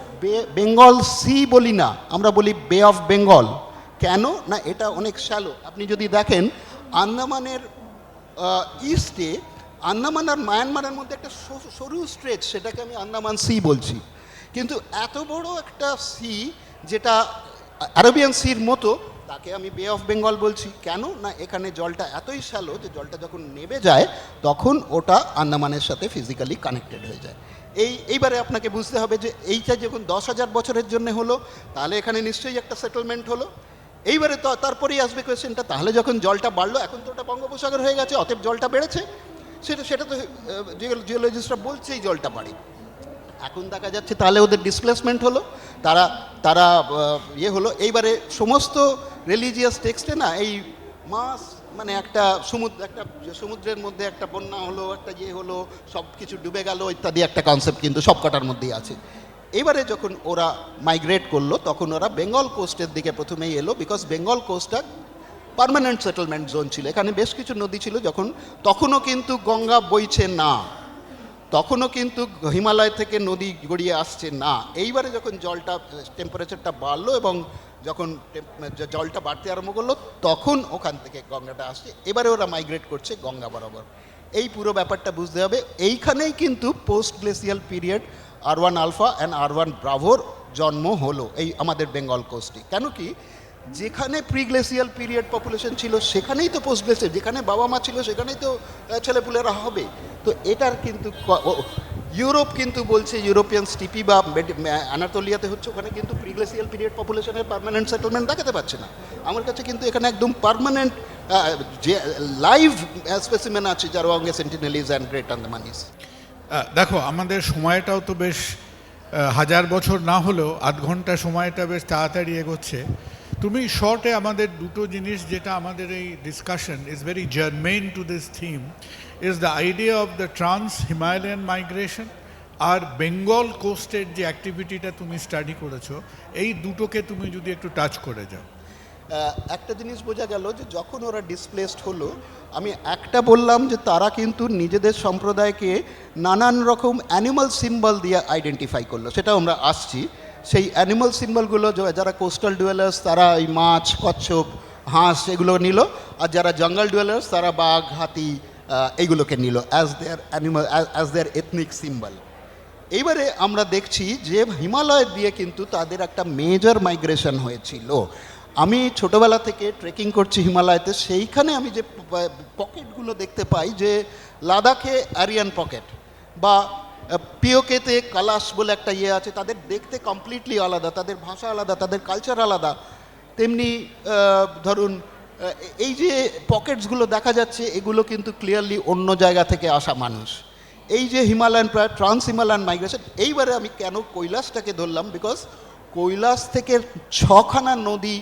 বেঙ্গল সি বলি না, আমরা বলি বে অফ বেঙ্গল। কেন না, এটা অনেক শ্যালো। আপনি যদি দেখেন আন্দামানের ইস্টে আন্দামান আর মায়ানমারের মধ্যে একটা সরু স্ট্রেচ, সেটাকে আমি আন্দামান সি বলছি। কিন্তু এত বড় একটা সি যেটা আরবিয়ান সির মতো, তাকে আমি বে অফ বেঙ্গল বলছি। কেন না, এখানে জলটা এতই শ্যালো যে জলটা যখন নেমে যায় তখন ওটা আন্দামানের সাথে ফিজিক্যালি কানেক্টেড হয়ে যায়। এইবারে আপনাকে বুঝতে হবে যে এইটা যখন 10,000 বছরের জন্য হলো, তাহলে এখানে নিশ্চয়ই একটা সেটেলমেন্ট হলো। এইবারে তো তারপরেই আসবে কোয়েশ্চেনটা, তাহলে যখন জলটা বাড়লো, এখন তো ওটা বঙ্গোপসাগর হয়ে গেছে, অতএব জলটা বেড়েছে। সেটা তো জিওলজিস্টরা বলছেই জলটা বাড়ে। এখন দেখা যাচ্ছে তাহলে ওদের ডিসপ্লেসমেন্ট হলো, তারা ইয়ে হলো। এইবারে সমস্ত রিলিজিয়াস টেক্সটে না এই মাস মানে একটা সমুদ্রের মধ্যে একটা বন্যা হলো, একটা ইয়ে হলো, সব কিছু ডুবে গেল ইত্যাদি একটা কনসেপ্ট কিন্তু সব কটার মধ্যেই আছে। এবারে যখন ওরা মাইগ্রেট করলো, তখন ওরা বেঙ্গল কোস্টের দিকে প্রথমেই এলো, বিকজ বেঙ্গল কোস্টটা পার্মানেন্ট সেটেলমেন্ট জোন ছিল, এখানে বেশ কিছু নদী ছিল। তখনও কিন্তু গঙ্গা বইছে না, তখনও কিন্তু হিমালয় থেকে নদী গড়িয়ে আসছে না। এইবারে যখন টেম্পারেচারটা বাড়লো এবং যখন জলটা বাড়তে আরম্ভ করলো, তখন ওখান থেকে গঙ্গাটা আসছে। এবারে ওরা মাইগ্রেট করছে গঙ্গা বরাবর। এই পুরো ব্যাপারটা বুঝতে হবে। এইখানেই কিন্তু post glacial period R1 alpha and R1 ব্রাভোর জন্ম হলো এই আমাদের বেঙ্গল কোস্টে। কেন কি, যেখানে প্রি গ্লেসিয়াল পিরিয়ড পপুলেশন ছিল সেখানেই তো পোস্ট গ্লেসিয়াল, যেখানে বাবা মা ছিল সেখানেই তো ছেলেপুলেরা হবে। তো এটার কিন্তু ইউরোপ কিন্তু বলছে, ইউরোপিয়ান স্টিপি বা অ্যানাতোলিয়াতে হচ্ছে, ওখানে কিন্তু প্রি গ্লেসিয়াল পিরিয়ড পপুলেশনের পার্মানেন্ট সেটেলমেন্ট দেখাতে পারছে না। আমার কাছে কিন্তু এখানে একদম পার্মানেন্ট যে লাইভ স্পেসিমেন আছে জারোয়া অঙ্গে সেন্টিনেলিজ অ্যান্ড গ্রেট আন্দামানিজ। দেখো, আমাদের সময়টাও তো বেশ 1000 বছর না হলেও আধ ঘন্টা সময়টা বেশ তাড়াতাড়ি এগোচ্ছে। তুমি শর্টে আমাদের দুটো জিনিস, যেটা আমাদের এই discussion is very germane to this theme, is the idea of the trans Himalayan migration আর বেঙ্গল কোস্টের যে অ্যাক্টিভিটিটা তুমি স্টাডি করেছো, এই দুটোকে তুমি যদি একটু টাচ করে যাও। একটা জিনিস বোঝা গেল যে যখন ওরা ডিসপ্লেসড হলো, আমি একটা বললাম যে তারা কিন্তু নিজেদের সম্প্রদায়কে নানান রকম অ্যানিমাল সিম্বল দিয়ে আইডেন্টিফাই করলো, সেটাও আমরা আসছি। সেই অ্যানিমাল সিম্বলগুলো যারা কোস্টাল ডুয়েলার্স তারা এই মাছ, কচ্ছপ, হাঁস এগুলো নিল, আর যারা জঙ্গল ডুয়েলার্স তারা বাঘ, হাতি এইগুলোকে নিল অ্যাজ দেয়ার অ্যানিমাল, অ্যাজ দেয়ার এথনিক সিম্বল। এইবারে আমরা দেখছি যে হিমালয় দিয়ে কিন্তু তাদের একটা মেজর মাইগ্রেশন হয়েছিল। আমি ছোটোবেলা থেকে ট্রেকিং করছি হিমালয়তে, সেইখানে আমি যে পকেটগুলো দেখতে পাই, যে লাদাখে আরিয়ান পকেট বা পিওকেতে কালাশ বলে একটা ইয়ে আছে, তাদের দেখতে কমপ্লিটলি আলাদা, তাদের ভাষা আলাদা, তাদের কালচার আলাদা। তেমনি ধরুন এই যে পকেটসগুলো দেখা যাচ্ছে, এগুলো কিন্তু ক্লিয়ারলি অন্য জায়গা থেকে আসা মানুষ। এই যে হিমালয়ান ট্রান্স হিমালয়ান মাইগ্রেশন। এইবারে আমি কেন কৈলাসটাকে ধরলাম, বিকজ কৈলাস থেকে 6খানা নদী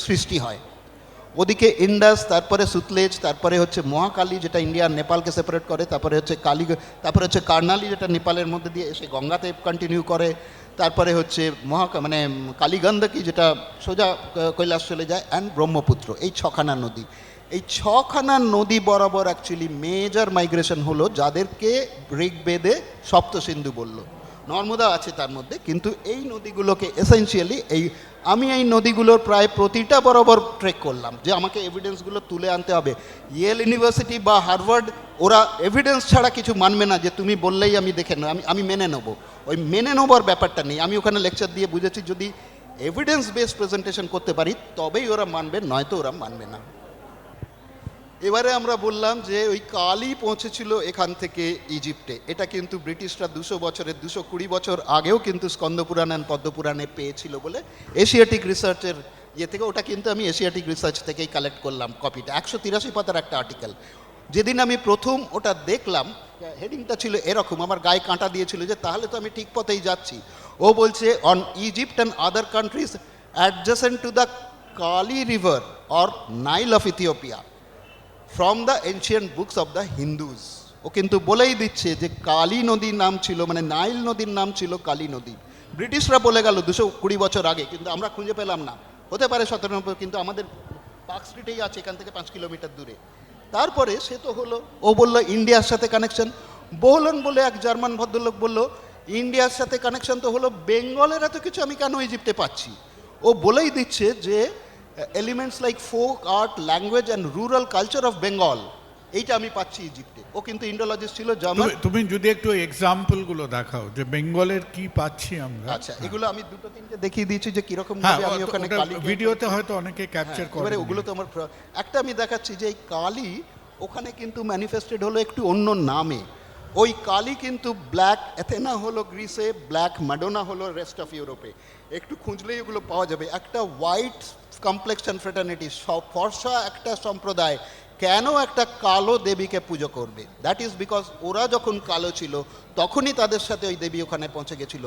সৃষ্টি হয়। ওদিকে ইন্ডাস, তারপরে সুতলেজ, তারপরে হচ্ছে মহাকালী যেটা ইন্ডিয়া আর নেপালকে সেপারেট করে, তারপরে হচ্ছে তারপরে হচ্ছে কার্নালি যেটা নেপালের মধ্যে দিয়ে এসে গঙ্গাতে কন্টিনিউ করে, তারপরে হচ্ছে কালীগন্ধকী যেটা সোজা কৈলাস চলে যায়, অ্যান্ড ব্রহ্মপুত্র। এই 6খানা নদী, এই 6খানা নদী বরাবর অ্যাকচুয়ালি মেজর মাইগ্রেশন হলো, যাদেরকে ঋগ্বেদে সপ্ত সিন্ধু বলল। নর্মদা আছে তার মধ্যে, কিন্তু এই নদীগুলোকে এসেনশিয়ালি আমি এই নদীগুলোর প্রায় প্রতিটা বরাবর ট্রেক করলাম, যে আমাকে এভিডেন্সগুলো তুলে আনতে হবে। ইয়েল ইউনিভার্সিটি বা হার্ভার্ড ওরা এভিডেন্স ছাড়া কিছু মানবে না, যে তুমি বললেই আমি দেখে নেব, আমি মেনে নেবো। ওই মেনে নেবার ব্যাপারটা নেই। আমি ওখানে লেকচার দিয়ে বুঝেছি যদি এভিডেন্স বেসড প্রেজেন্টেশন করতে পারি তবেই ওরা মানবে, নয়তো ওরা মানবে না। এবারে আমরা বললাম যে ওই কালই পৌঁছেছিল এখান থেকে ইজিপ্টে। এটা কিন্তু ব্রিটিশরা 220 বছর আগেও কিন্তু স্কন্দপুরাণ অ্যান্ড পদ্মপুরাণে পেয়েছিল বলে এশিয়াটিক রিসার্চের থেকে, ওটা কিন্তু আমি এশিয়াটিক রিসার্চ থেকেই কালেক্ট করলাম কপিটা। 183 পাতার একটা আর্টিকেল। যেদিন আমি প্রথম ওটা দেখলাম, হেডিংটা ছিল এরকম, আমার গায়ে কাঁটা দিয়েছিল যে তাহলে তো আমি ঠিক পথেই যাচ্ছি। ও বলছে on Egypt and other countries adjacent to the Kali river or Nile of Ethiopia from the ancient books of the Hindus. ও কিন্তু বলেই দিচ্ছে যে কালী নদীর নাম ছিল, মানে নাইল নদীর নাম ছিল কালী নদী। ব্রিটিশরা বলে গেল 220 বছর আগে, কিন্তু আমরা খুঁজে পেলাম না। হতে পারে 97, কিন্তু আমাদের পার্ক স্ট্রিটেই আছে এখান থেকে 5 কিলোমিটার দূরে। তারপরে সে তো হলো, ও বললো ইন্ডিয়ার সাথে কানেকশন। বোহলন বলে এক জার্মান ভদ্রলোক বলল ইন্ডিয়ার সাথে কানেকশন তো হলো, বেঙ্গলের এত কিছু আমি কেন ইজিপ্টে পাচ্ছি? ও বলেই দিচ্ছে যে elements like folk art, language and rural culture of Bengal, এইটা আমি পাচ্ছি ইজিপ্টে। ও কিন্তু ইন্ডোলজিস্ট ছিল, জার্মান। তুমি যদি একটু এক্সাম্পল গুলো দেখাও যে বেঙ্গলের কি পাচ্ছি আমরা। আচ্ছা, এগুলো আমি 2-3টে দেখিয়ে দিয়েছি যে কিরকম হ্যাঁ, আমি ওখানে কালী ভিডিওতে হয়তো অনেকে ক্যাপচার করে। এবারে ওগুলো তো আমার একটা আমি দেখাচ্ছি যে এই কালী ওখানে কিন্তু ম্যানিফেস্টেড হলো একটু অন্য নামে। ওই কালী কিন্তু ব্ল্যাক অ্যাথেনা হলো গ্রিসে, ব্ল্যাক ম্যাডোনা হলো রেস্ট অফ ইউরোপে। একটু খুঁজলেই ওগুলো পাওয়া যাবে। একটা হোয়াইট কমপ্লেক্সন ফ্রেটার্নিটি, ফর্সা একটা সম্প্রদায় কেন একটা কালো দেবীকে পুজো করবে? দ্যাট ইজ বিকজ ওরা যখন কালো ছিল তখনই তাদের সাথে ওই দেবী ওখানে পৌঁছে গেছিল।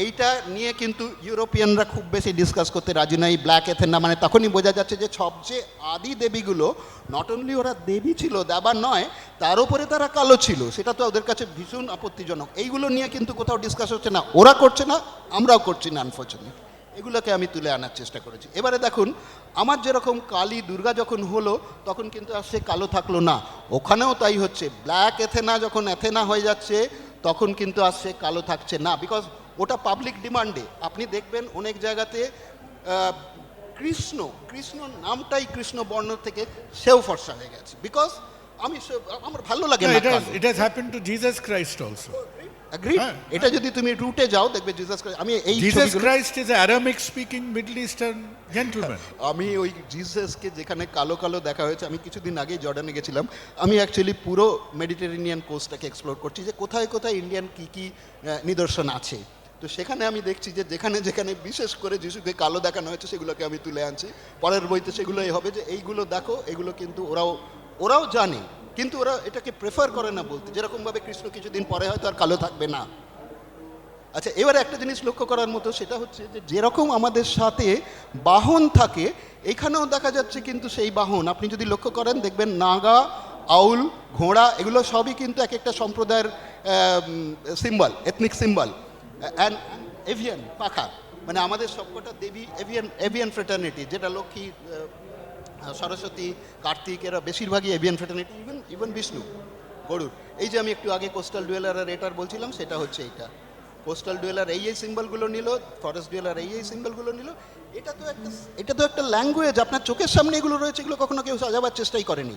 এইটা নিয়ে কিন্তু ইউরোপিয়ানরা খুব বেশি ডিসকাস করতে রাজি নয়। ব্ল্যাক এথেনা মানে তখনই বোঝা যাচ্ছে যে সবচেয়ে আদি দেবীগুলো নট অনলি ওরা দেবী ছিল, দেবা নয়, তার উপরে তারা কালো ছিল। সেটা তো ওদের কাছে ভীষণ আপত্তিজনক। এইগুলো নিয়ে কিন্তু কোথাও ডিসকাস হচ্ছে না, ওরা করছে না, আমরাও করছি না আনফর্চুনেটলি। এগুলোকে আমি তুলে আনার চেষ্টা করেছি। এবারে দেখুন, আমার যেরকম কালী দুর্গা যখন হলো তখন কিন্তু আর সে কালো থাকলো না, ওখানেও তাই হচ্ছে। ব্ল্যাক এথেনা যখন এথেনা হয়ে যাচ্ছে তখন কিন্তু আর সে কালো থাকছে না, বিকজ ওটা পাবলিক ডিমান্ডে। আপনি দেখবেন অনেক জায়গাতে কৃষ্ণ নামটাই কৃষ্ণ বর্ণ থেকে সেও ফর্সা হয়ে গেছে, বিকজ আমার ভালো লাগে না। It has happened to Jesus Christ also. Agree. এটা যদি তুমি রুটে যাও দেখবে জিসাস ক্রাইস্ট। আমি এই Jesus Christ is Aramaic speaking Middle Eastern gentleman. আমি ওই জিসাসকে যেখানে কালো কালো দেখা হয়েছে, আমি কিছুদিন আগেই জর্ডানে গেছিলাম। আমি অ্যাকচুয়ালি পুরো মেডিটেরেনিয়ান কোস্টটাকে এক্সপ্লোর করছি যে কোথায় কোথায় ইন্ডিয়ান কী কী নিদর্শন আছে। তো সেখানে আমি দেখছি যে যেখানে যেখানে বিশেষ করে যিশুকে কালো দেখানো হয়েছে সেগুলোকে আমি তুলে আনছি। পরের বইতে সেগুলোই হবে যে এইগুলো দেখো, এগুলো কিন্তু ওরাও জানে, কিন্তু ওরা এটাকে প্রেফার করে না বলতে। যেরকমভাবে কৃষ্ণ কিছুদিন পরে হয়তো আর কালো থাকবে না। আচ্ছা, এবারে একটা জিনিস লক্ষ্য করার মতো, সেটা হচ্ছে যে যেরকম আমাদের সাথে বাহন থাকে, এখানেও দেখা যাচ্ছে কিন্তু সেই বাহন আপনি যদি লক্ষ্য করেন দেখবেন নাগা, আউল, ঘোড়া, এগুলো সবই কিন্তু এক একটা সম্প্রদায়ের symbol, ethnic symbol. And avian, পাখা, মানে আমাদের সবকটা দেবী এভিয়ান ফ্রেটার্নিটি, যেটা লক্ষ্মী, সরস্বতী, কার্তিক, এরা বেশিরভাগই এভিয়ান ফ্রেটার্নিটি, ইভেন বিষ্ণু, গরুর। এই যে আমি একটু আগে কোস্টাল ডুয়েলার আর এটার বলছিলাম, সেটা হচ্ছে এইটা। কোস্টাল ডুয়েলার এই সিম্বলগুলো নিল, ফরেস্ট ডুয়েলার এই সিম্বলগুলো নিল। এটা তো একটা ল্যাঙ্গুয়েজ, আপনার চোখের সামনে এগুলো রয়েছে, এগুলো কখনো কেউ সাজাবার চেষ্টাই করেনি।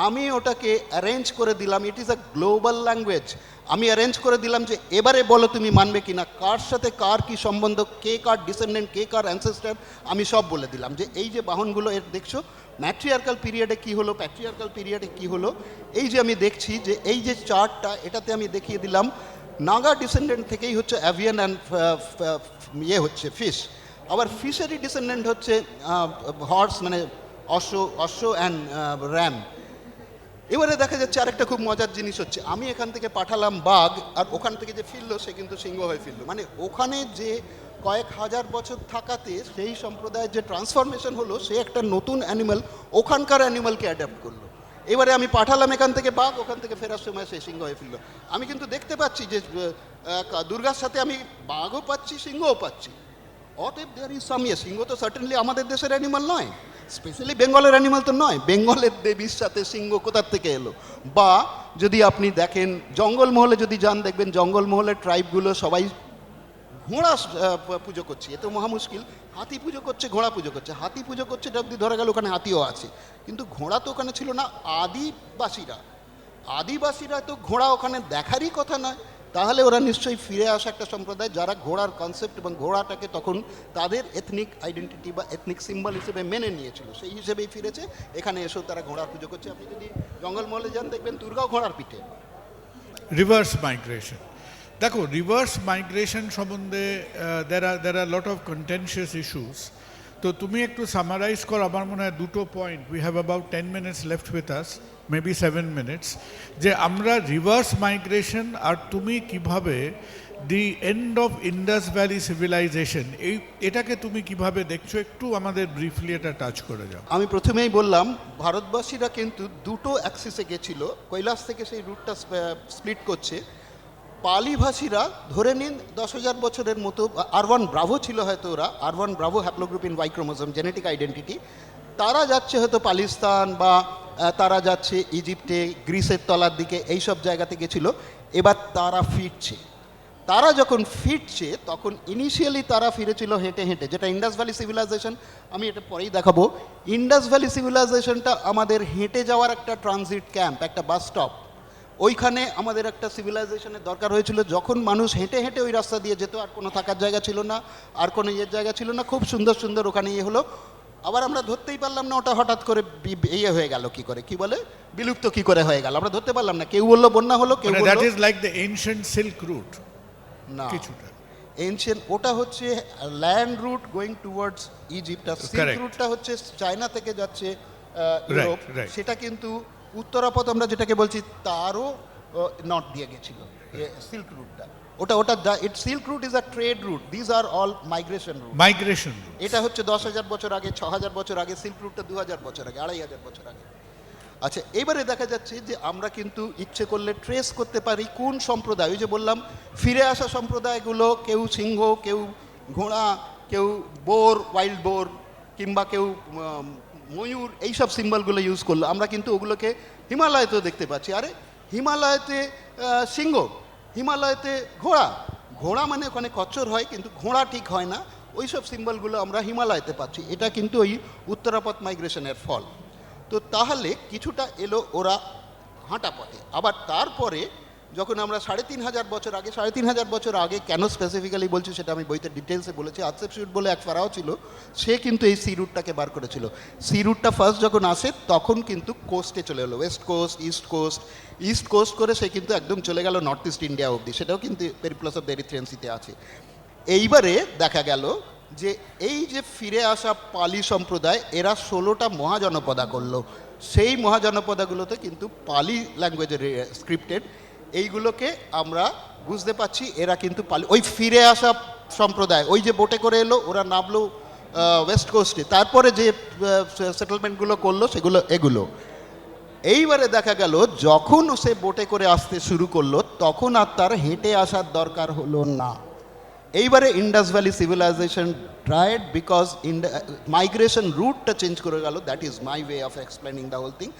আমি ওটাকে অ্যারেঞ্জ করে দিলাম, it is a global language. আমি অ্যারেঞ্জ করে দিলাম যে এবারে বলো তুমি মানবে কি না, কার সাথে কার কি সম্বন্ধ, কে কার ডিসেন্ডেন্ট, কে কার অ্যানসেস্টার, আমি সব বলে দিলাম। যে এই যে বাহনগুলো এর দেখছো, ম্যাট্রিয়ার্কাল পিরিয়ডে কী হলো, প্যাট্রিয়ার্কাল পিরিয়ডে কী হলো, এই যে আমি দেখছি যে এই যে চার্টটা, এটাতে আমি দেখিয়ে দিলাম নাগা ডিসেন্ডেন্ট থেকেই হচ্ছে অ্যাভিয়ান অ্যান্ড হচ্ছে ফিশ। আবার ফিশেরই ডিসেন্ডেন্ট হচ্ছে হর্স, মানে অশ্ব অ্যান্ড র্যাম। এবারে দেখা যাচ্ছে আরেকটা খুব মজার জিনিস হচ্ছে, আমি এখান থেকে পাঠালাম বাঘ, আর ওখান থেকে যে ফিরলো সে কিন্তু সিংহ হয়ে ফিরলো। মানে ওখানে যে কয়েক হাজার বছর থাকাতে সেই সম্প্রদায়ের যে ট্রান্সফরমেশন হলো, সে একটা নতুন অ্যানিমাল ওখানকার অ্যানিমালকে অ্যাডাপ্ট করলো। এবারে আমি পাঠালাম এখান থেকে বাঘ, ওখান থেকে ফেরার সময় সে সিংহ হয়ে ফিরলো। আমি কিন্তু দেখতে পাচ্ছি যে দুর্গার সাথে আমি বাঘও পাচ্ছি, সিংহও পাচ্ছি। অতএব দেয়ার ইজ সাম সিংহ তো সার্টেনলি আমাদের দেশের অ্যানিমাল নয়, স্পেশালি বেঙ্গলের অ্যানিমাল তো নয়। বেঙ্গলের দেবীর সাথে সিংহ কোথার থেকে এলো? বা যদি আপনি দেখেন জঙ্গলমহলে যদি যান, দেখবেন জঙ্গলমহলের ট্রাইবগুলো সবাই ঘোড়া পুজো করছে, এ তো মহা মুশকিল। হাতি পুজো করছে, ঘোড়া পুজো করছে। হাতি পুজো করছে, এটা অব্দি ধরা গেল ওখানে হাতিও আছে, কিন্তু ঘোড়া তো ওখানে ছিল না। আদিবাসীরা তো ঘোড়া ওখানে দেখারই কথা নয়। তাহলে ওরা নিশ্চয়ই ফিরে আসা একটা সম্প্রদায় যারা ঘোড়ার কনসেপ্ট এবং ঘোড়াটাকে তখন তাদের এথনিক আইডেন্টিটি বা এথনিক সিম্বল হিসেবে মেনে নিয়েছিল, সেই হিসেবেই ফিরেছে। এখানে এসেও তারা ঘোড়ার পুজো করছে। আপনি যদি জঙ্গলমহলে যান, দেখবেন দুর্গাও ঘোড়ার পিঠে। রিভার্স মাইগ্রেশন, দেখো রিভার্স মাইগ্রেশন সম্বন্ধে there are lot of contentious issues. তো তুমি একটু সামারাইজ করো, আমার মনে হয় দুটো point, we have about 10 minutes left with us, maybe 7 minutes, যে আমরা রিভার্স মাইগ্রেশন আর তুমি কিভাবে the end of Indus valley civilisation এটাকে তুমি কিভাবে দেখছো, একটু আমাদের ব্রিফলি এটা টাচ করে যাও। আমি প্রথমেই বললাম ভারতবাসীরা কিন্তু দুটো অ্যাক্সিসে গেছিল, কৈলাস থেকে সেই রুটটা স্প্লিট করছে। পালিভাষীরা ধরে নিন 10,000 বছরের মতো, R1 ব্রাভো ছিল হয়তো, ওরা R1 bravo haplogroup in Y chromosome genetic identity, তারা যাচ্ছে হয়তো পাকিস্তান বা তারা যাচ্ছে ইজিপ্টে, গ্রিসের তলার দিকে, এই সব জায়গাতে গেছিল। এবার তারা ফিরছে। তারা যখন ফিরছে তখন ইনিশিয়ালি তারা ফিরেছিল হেঁটে হেঁটে, যেটা ইন্ডাস ভ্যালি সিভিলাইজেশন, আমি এটা পরেই দেখাবো। ইন্ডাস ভ্যালি সিভিলাইজেশনটা আমাদের হেঁটে যাওয়ার একটা ট্রানজিট ক্যাম্প, একটা বাস স্টপ। ওইখানে আমাদের একটা সিভিলাইজেশনের দরকার হয়েছিল। যখন মানুষ হেঁটে হেঁটে ওই রাস্তা দিয়ে যেত, আর কোনো থাকার জায়গা ছিল না, আর কোনো ইয়ের জায়গা ছিল না, খুব সুন্দর সুন্দর ওখানে ইয়ে হলো। আবার আমরা ধরতেই পারলাম না ওটা হঠাৎ করে ইয়ে হয়ে গেল, কি করে, কি বলে, বিলুপ্ত কি করে হয়ে গেল, আমরা ধরতে পারলাম না। কেউ বললো বন্যা হলো, কেউ বললো that is like the ancient silk route. না, কিছুটা এনশিয়েন্ট ওটা হচ্ছে land route going towards Egypt, আর সিল্ক রুটটা হচ্ছে চায়না থেকে যাচ্ছে ইউরোপ। সেটা কিন্তু উত্তরাপথ আমরা যেটাকে বলছি তারও নর্থ দিয়ে গেছিল সিল্ক রুটটা। ওটা silk route is a trade route, these are all migration route. এটা হচ্ছে 10,000 বছর আগে, 6,000 বছর আগে, সিল্ক রুটটা 2,000 বছর আগে, 2,500 বছর আগে। আচ্ছা, এবারে দেখা যাচ্ছে যে আমরা কিন্তু ইচ্ছে করলে ট্রেস করতে পারি কোন সম্প্রদায়, ওই যে বললাম ফিরে আসা সম্প্রদায়গুলো, কেউ সিংহ, কেউ ঘোড়া, কেউ বোর, ওয়াইল্ড বোর, কিংবা কেউ ময়ূর, এইসব সিম্বলগুলো ইউজ করলো। আমরা কিন্তু ওগুলোকে হিমালয়তেও দেখতে পাচ্ছি। আরে হিমালয়তে সিংহ, হিমালয়তে ঘোড়া মানে ওখানে কচ্ছর হয়, কিন্তু ঘোড়া ঠিক হয় না। ওই সব সিম্বলগুলো আমরা হিমালয়তে পাচ্ছি। এটা কিন্তু ওই উত্তরাপথ মাইগ্রেশনের ফল। তো তাহলে কিছুটা এলো ওরা হাঁটা পথে। আবার তারপরে যখন আমরা 3,500 বছর আগে, 3,500 বছর আগে কেন স্পেসিফিক্যালি বলছি সেটা আমি বইতে ডিটেলসে বলেছি। আতসেপশুট বলে এক ফারাও ছিল, সে কিন্তু এই সি রুটটাকে বার করেছিল। সি রুটটা ফার্স্ট যখন আসে তখন কিন্তু কোস্টে চলে এলো, ওয়েস্ট কোস্ট, ইস্ট কোস্ট করে সে কিন্তু একদম চলে গেল নর্থ ইস্ট ইন্ডিয়া অবধি। সেটাও কিন্তু পেরিপ্লাস অফ দ্য এরিথ্রিয়ান সিতে আছে। এইবারে দেখা গেল যে এই যে ফিরে আসা পালি সম্প্রদায়, এরা 16টা মহাজনপদা করলো। সেই মহাজনপদাগুলোতে কিন্তু পালি ল্যাঙ্গুয়েজের স্ক্রিপ্টেড। এইগুলোকে আমরা বুঝতে পাচ্ছি এরা কিন্তু পালি, ওই ফিরে আসা সম্প্রদায়, ওই যে বোটে করে এলো, ওরা নামলো ওয়েস্ট কোস্টে, তারপরে যে সেটেলমেন্টগুলো করলো সেগুলো এগুলো। এইবারে দেখা গেল যখন সে বোটে করে আসতে শুরু করলো তখন আর তার হেঁটে আসার দরকার হলো না। এইবারে Indus valley civilisation tried because migration রুটটা চেঞ্জ করে গেল। That is my way of explaining the whole thing.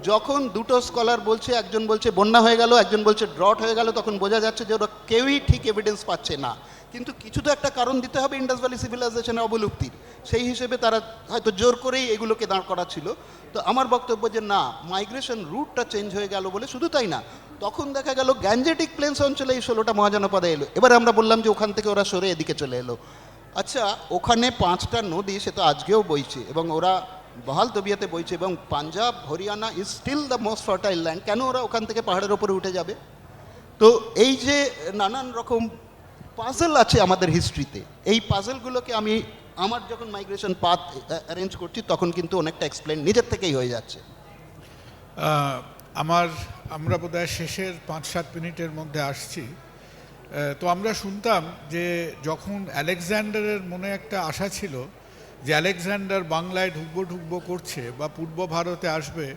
যখন দুটো স্কলার বলছে, একজন বলছে বন্যা হয়ে গেল, একজন বলছে ড্রট হয়ে গেল, তখন বোঝা যাচ্ছে যে ওরা কেউই ঠিক এভিডেন্স পাচ্ছে না। কিন্তু কিছু তো একটা কারণ দিতে হবে ইন্ডাস ভ্যালি সিভিলাইজেশনের অবলুপ্তির। সেই হিসেবে তারা হয়তো জোর করেই এগুলোকে দাঁড় করাচ্ছিল। তো আমার বক্তব্য যে না, মাইগ্রেশন রুটটা চেঞ্জ হয়ে গেল বলে, শুধু তাই না, তখন দেখা গেল গ্যাঞ্জেটিক প্লেন্স অঞ্চলে এই 16টা মহাজনপদে এলো। এবার আমরা বললাম যে ওখান থেকে ওরা সরে এদিকে চলে এলো। আচ্ছা, ওখানে 5টা নদী সে তো আজকেও বইছে এবং ওরা বহাল তবিয়াতে বইছে, এবং Punjab, Haryana is still the most fertile land. কেন ওরা ওখান থেকে পাহাড়ের ওপরে উঠে যাবে? তো এই যে নানান রকম পাজল আছে আমাদের হিস্ট্রিতে, এই পাজলগুলোকে আমি আমার যখন মাইগ্রেশন পাথ অ্যারেঞ্জ করছি তখন কিন্তু অনেকটা এক্সপ্লেন নিজের থেকেই হয়ে যাচ্ছে। আমরা বোধহয় শেষের 5-7 মিনিটের মধ্যে আসছি। তো আমরা শুনতাম যে যখন আলেকজান্ডারের মনে একটা আশা ছিল যে আলেকজান্ডার বাংলায় ঢুকবো করছে বা পূর্ব ভারতে আসবে,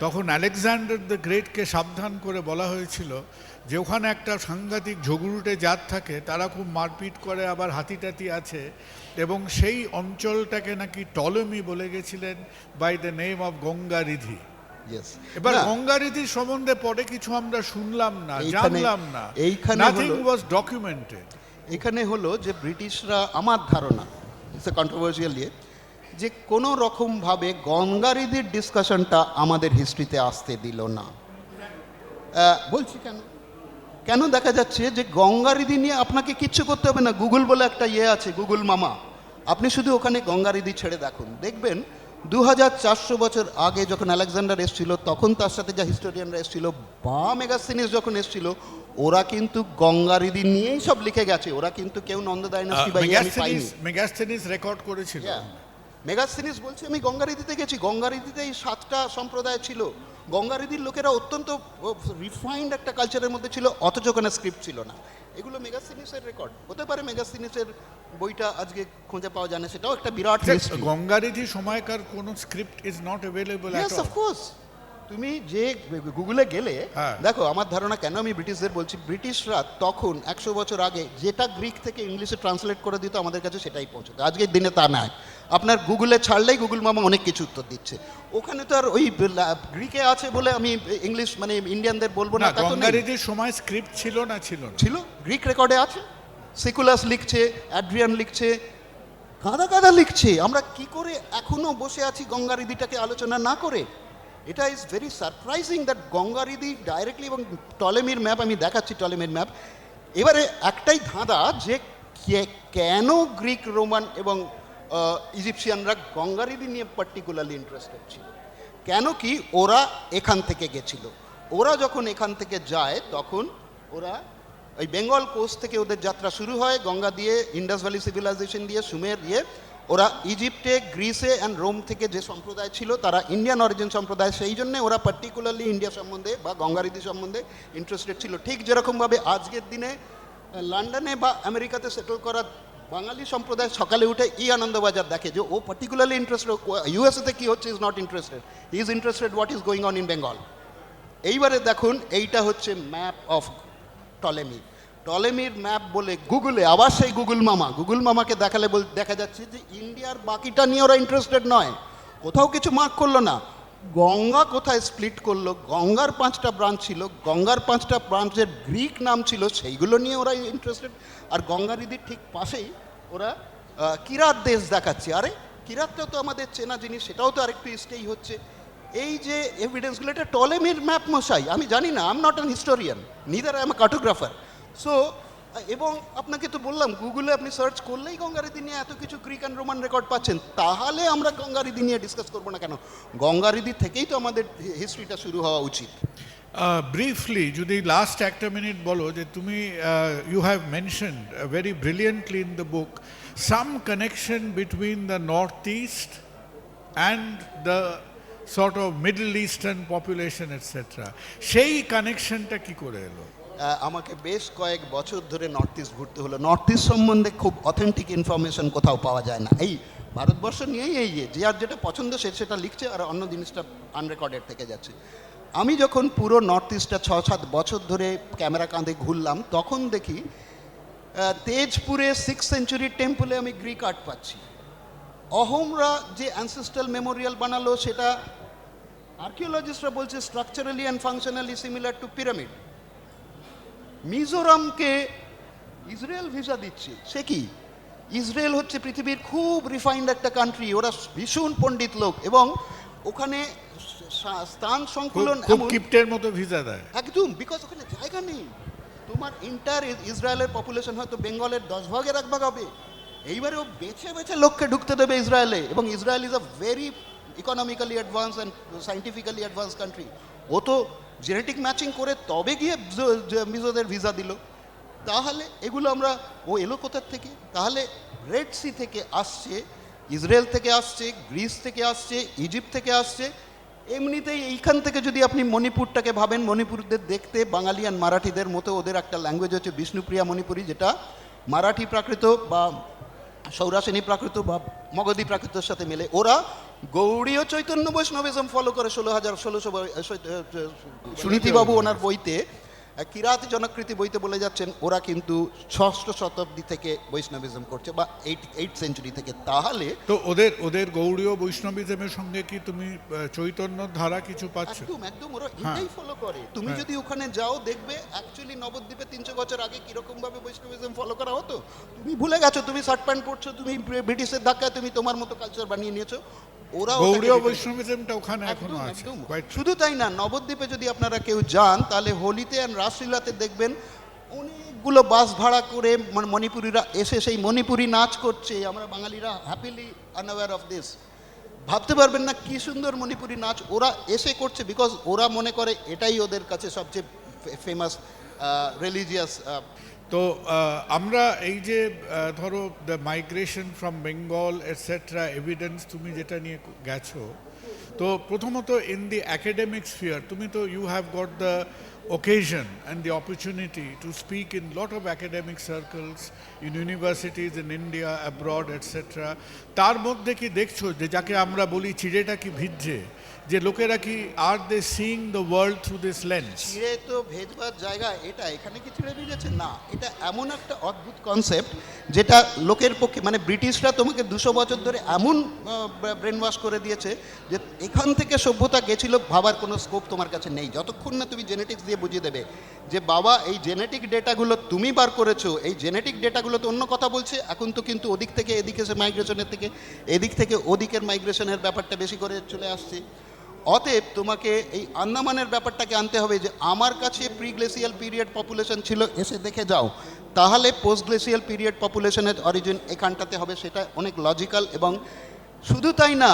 তখন আলেকজান্ডার দ্য গ্রেটকে সাবধান করে বলা হয়েছিল যে ওখানে একটা সাংঘাতিক ঝগড়ুটে জাত থাকে, তারা খুব মারপিট করে, আবার হাতিটাতি আছে, এবং সেই অঞ্চলটাকে নাকি টলেমি বলে গেছিলেন বাই দ্য নেম অফ গঙ্গারিধি। এবার গঙ্গারিধির সম্বন্ধে পরে কিছু আমরা শুনলাম না, জানলাম না, নাথিং ওয়াজ ডকুমেন্টেড। এখানে হলো যে ব্রিটিশরা, আমার ধারণা, ইটস এ কন্ট্রোভার্সিয়াল ইয়ে, যে কোনো রকমভাবে গঙ্গারিধির ডিসকাশনটা আমাদের হিস্ট্রিতে আসতে দিল না। বলছি কেন, কেন দেখা যাচ্ছে যে গঙ্গারিধি নিয়ে আপনাকে কিচ্ছু করতে হবে না। গুগল বলে একটা ইয়ে আছে, গুগল মামা, আপনি শুধু ওখানে গঙ্গারিধি ছেড়ে দেখুন, দেখবেন 2400 বছর আগে যখন আলেকজান্ডার এসেছিল, তখন তার সাথে যা হিস্টোরিয়ানরা এসেছিল বা মেগাস্থেনিস যখন এসেছিল, ওরা কিন্তু গঙ্গারিধি নিয়েই সব লিখে গেছে। ওরা কিন্তু কেউ নন্দ ডাইনাস্টি বা মেগাস্থেনিস রেকর্ড করেছিল। মেগাস্থেনিস বলছে আমি গঙ্গারিধিতে গেছি, গঙ্গারিধিতে এই 7টা সম্প্রদায় ছিল। গঙ্গারিধির লোকেরা অত্যন্ত রিফাইন্ড একটা কালচারের মধ্যে ছিল, অথচ ওখানে স্ক্রিপ্ট ছিল না। এগুলো মেগাস্থেনিসের রেকর্ড হতে পারে, মেগাস্থেনিসের বইটা আজকে খুঁজে পাওয়া যায় না, সেটাও একটা বিরাট হিস্ট্রি। গঙ্গারিধি সময়কার কোনো script is not available at all. Of course, তুমি যে গুগলে গেলে দেখো, আমার ধারণা, কেন আমি ব্রিটিশদের বলছি, ব্রিটিশরা তখন 100 বছর আগে যেটা গ্রিক থেকে ইংলিশে ট্রান্সলেট করে দিত আমাদের কাছে, সেটাই পৌঁছতো। আজকের দিনে তা নয়। আপনার গুগলে ছাড়লেই গুগল মামা অনেক কিছু উত্তর দিচ্ছে। ওখানে তো আর ওই গ্রিকে আছে বলে আমি ইংলিশ মানে ইন্ডিয়ানদের বলবো না। গঙ্গারিধির সময় স্ক্রিপ্ট ছিল না? ছিল, গ্রিক রেকর্ডে আছে। সিকুলাস লিখছে, অ্যাড্রিয়ান লিখছে, গাদা গাদা লিখছে। আমরা কি করে এখনো বসে আছি গঙ্গারিধিটাকে আলোচনা না করে? এটা is very surprising that Gangaridai directly, এবং টলেমির ম্যাপ আমি দেখাচ্ছি, টলেমির ম্যাপ। এবারে একটাই ধাঁধা, যে কেন গ্রিক, রোমান এবং ইজিপশিয়ানরা গঙ্গারিধি নিয়ে পার্টিকুলারলি ইন্টারেস্টেড ছিল? কেন কি ওরা এখান থেকে গেছিল? ওরা যখন এখান থেকে যায় তখন ওরা ওই বেঙ্গল কোস্ট থেকে ওদের যাত্রা শুরু হয়, গঙ্গা দিয়ে, ইন্ডাস ভ্যালি সিভিলাইজেশন দিয়ে, সুমের দিয়ে। ওরা ইজিপ্টে, গ্রিসে অ্যান্ড রোম থেকে যে সম্প্রদায় ছিল তারা ইন্ডিয়ান অরিজিন সম্প্রদায়, সেই জন্যে ওরা পার্টিকুলারলি ইন্ডিয়া সম্বন্ধে বা গঙ্গারিধি সম্বন্ধে ইন্টারেস্টেড ছিল। ঠিক যেরকমভাবে আজকের দিনে লন্ডনে বা আমেরিকাতে সেটেল করা বাঙালি সম্প্রদায় সকালে উঠে আনন্দবাজার দেখে, যে ও পার্টিকুলারলি ইন্টারেস্টেড, ইউএসএতে কী হচ্ছে is not interested, he is interested what is going on in Bengal. এইবারে দেখুন, এইটা হচ্ছে ম্যাপ অফ টলেমি। টলেমির ম্যাপ বলে গুগলে, আবার সেই গুগল মামাকে দেখালে দেখা যাচ্ছে যে ইন্ডিয়ার বাকিটা নিয়ে ওরা ইন্টারেস্টেড নয়, কোথাও কিছু মার্ক করলো না। গঙ্গা কোথায় স্প্লিট করলো, গঙ্গার 5টা ব্রাঞ্চ ছিল, গঙ্গার 5টা ব্রাঞ্চের গ্রিক নাম ছিল, সেইগুলো নিয়ে ওরা ইন্টারেস্টেড। আর গঙ্গারিধির ঠিক পাশেই ওরা কিরাত দেশ দেখাচ্ছে। আরে কিরাতটা তো আমাদের চেনা জিনিস, সেটাও তো আরেকটু স্টেই হচ্ছে। এই যে এভিডেন্সগুলো, এটা টলেমির ম্যাপ মশাই। আমি জানি না, I am not an historian, neither I am a cartographer. So, এবং আপনাকে তো বললাম, গুগলে আপনি সার্চ করলেই গঙ্গারিধি নিয়ে এত কিছু গ্রিক অ্যান্ড রোমান রেকর্ড পাচ্ছেন। তাহলে আমরা গঙ্গারিধি নিয়ে ডিসকাস করবো না কেন? গঙ্গারিধি থেকেই তো আমাদের হিস্ট্রিটা শুরু হওয়া উচিত। ব্রিফলি যদি লাস্ট একটা মিনিট বলো, যে তুমি you have mentioned very brilliantly in the book some connection between the north east and the sort of Middle Eastern population etc. সেই কানেকশনটা কি করে এলো? আমাকে বেশ কয়েক বছর ধরে নর্থ ইস্ট ঘুরতে হলো। নর্থ ইস্ট সম্বন্ধে খুব অথেন্টিক ইনফরমেশন কোথাও পাওয়া যায় না। এই ভারতবর্ষ নিয়েই এই যে আর যেটা পছন্দ সেটা লিখছে, আর অন্য জিনিসটা আনরেকর্ডেড থেকে যাচ্ছে। আমি যখন পুরো নর্থ ইস্টটা 6-7 বছর ধরে ক্যামেরা কাঁধে ঘুরলাম, তখন দেখি তেজপুরে 6th সেঞ্চুরি টেম্পলে আমি গ্রিক আর্ট পাচ্ছি। অহোমরা যে অ্যানসেস্ট্রাল মেমোরিয়াল বানালো, সেটা আর্কিওলজিস্টরা বলছে structurally and functionally similar to pyramid. মিজোরামকে ইসরায়েল ভিসা দিচ্ছে, সে কি? ইসরায়েল হচ্ছে পৃথিবীর খুব রিফাইন্ড একটা কান্ট্রি, ওরা ভীষণ পণ্ডিত লোক, এবং ওখানে স্থান সংকুলন কিপ্টের মতো ভিসা দেয় একদম, বিকজ ওখানে জায়গা নেই। তোমার ইন্টার ইসরায়েলের পপুলেশন হয়তো বেঙ্গলের 10 ভাগের 1 ভাগ হবে। এইবারে ও বেছে বেছে লোককে ঢুকতে দেবে ইসরায়েলে, এবং Israel is a very economically advance and scientifically advance country. ও তো জেনেটিক ম্যাচিং করে তবে গিয়ে মিজোদের ভিসা দিল। তাহলে এগুলো আমরা, ও এলো কোথার থেকে? তাহলে রেড সি থেকে আসছে, ইসরায়েল থেকে আসছে, গ্রিস থেকে আসছে, ইজিপ্ট থেকে আসছে। এমনিতেই এইখান থেকে যদি আপনি মণিপুরটাকে ভাবেন, মণিপুরদের দেখতে বাঙালিয়ান মারাঠিদের মতো, ওদের একটা ল্যাঙ্গুয়েজ হচ্ছে বিষ্ণুপ্রিয়া মণিপুরি, যেটা মারাঠি প্রাকৃত বা সৌরাসেনী প্রাকৃত বা মগধী প্রাকৃতের সাথে মেলে। ওরা গৌড়ীয় চৈতন্য বৈষ্ণবিজম ফলো করে 16,000 সুনীতিবাবু ওনার বইতে কিরাতি জনকৃতি বইতে বলে যাচ্ছেন ওরা কিন্তু 6ষ্ঠ শতাব্দী থেকে বৈষ্ণবিজম করছে বা 8th সেঞ্চুরি থেকে। তাহলে তো ওদের গৌড়ীয় বৈষ্ণবিজমের সঙ্গে কি তুমি চৈতন্য ধারা কিছু পাচ্ছ? একদম একদম, ওরা এটাই ফলো করে। তুমি যদি ওখানে যাও দেখবে অ্যাকচুয়ালি নবদ্বীপে 300 বছর আগে কিরকম ভাবে বৈষ্ণবিজম ফলো করা হতো তুমি ভুলে গেছো। তুমি শার্ট প্যান্ট পরছো, তুমি ব্রিটিশের ধাক্কায় তুমি তোমার মতো কালচার বানিয়ে নিয়েছো। ওরা গৌড়ীয় বৈষ্ণবিজমটা ওখানে এখনো আছে। শুধু তাই না, নবদ্বীপে যদি আপনারা কেউ যান তাহলে হোলিতে আর রাসলীলাতে দেখবেন অনেকগুলো বাস ভাড়া করে মণিপুরিরা এসে সেই মণিপুরি নাচ করছে। আমরা বাঙালিরা হ্যাপিলি আনঅ্যাওয়্যার অফ দিস। ভাবতে পারবেন না কি সুন্দর মণিপুরি নাচ ওরা এসে করছে, বিকজ ওরা মনে করে এটাই ওদের কাছে সবচেয়ে ফেমাস রিলিজিয়াস। তো আমরা এই যে ধরো the migration from Bengal etcetera evidence তুমি যেটা নিয়ে গেছো, তো প্রথমত ইন দি অ্যাকাডেমিক স্ফিয়ার তুমি তো you have got the occasion and the opportunity to speak in lot of academic circles, in universities in India, abroad, etc. তার মধ্যে কি দেখছো যে যাকে আমরা বলি চিড়েটা কি ভিজছে, যে লোকেরা কি are they seeing the world through this lens? চিড়ে তো ভেজবার জায়গা এটা, এখানে কি চিড়ে ভিজেছে না, এটা এমন একটা অদ্ভুত কনসেপ্ট যেটা লোকের পক্ষে মানে ব্রিটিশরা তোমাকে 200 বছর ধরে এমন ব্রেন ওয়াশ করে দিয়েছে যে এখান থেকে সভ্যতা গেছিল ভাবার কোনো স্কোপ তোমার কাছে নেই, যতক্ষণ না তুমি জেনেটিক্স দিয়ে বুঝিয়ে দেবে যে বাবা এই জেনেটিক ডেটাগুলো তুমি বার করেছো, এই জেনেটিক ডেটাগুলো তো অন্য কথা বলছে। এখন তো কিন্তু ওদিক থেকে এদিকে মাইগ্রেশনের থেকে এদিক থেকে ওদিকের মাইগ্রেশনের ব্যাপারটা বেশি করে চলে আসছে। অতএব তোমাকে এই আন্দামানের ব্যাপারটাকে আনতে হবে যে আমার কাছে প্রি গ্লেসিয়াল পিরিয়ড পপুলেশন ছিল, এসে দেখে যাও, তাহলে পোস্ট গ্লেসিয়াল পিরিয়ড পপুলেশনের অরিজিন এখানটাতে হবে, সেটা অনেক লজিক্যাল। এবং শুধু তাই না,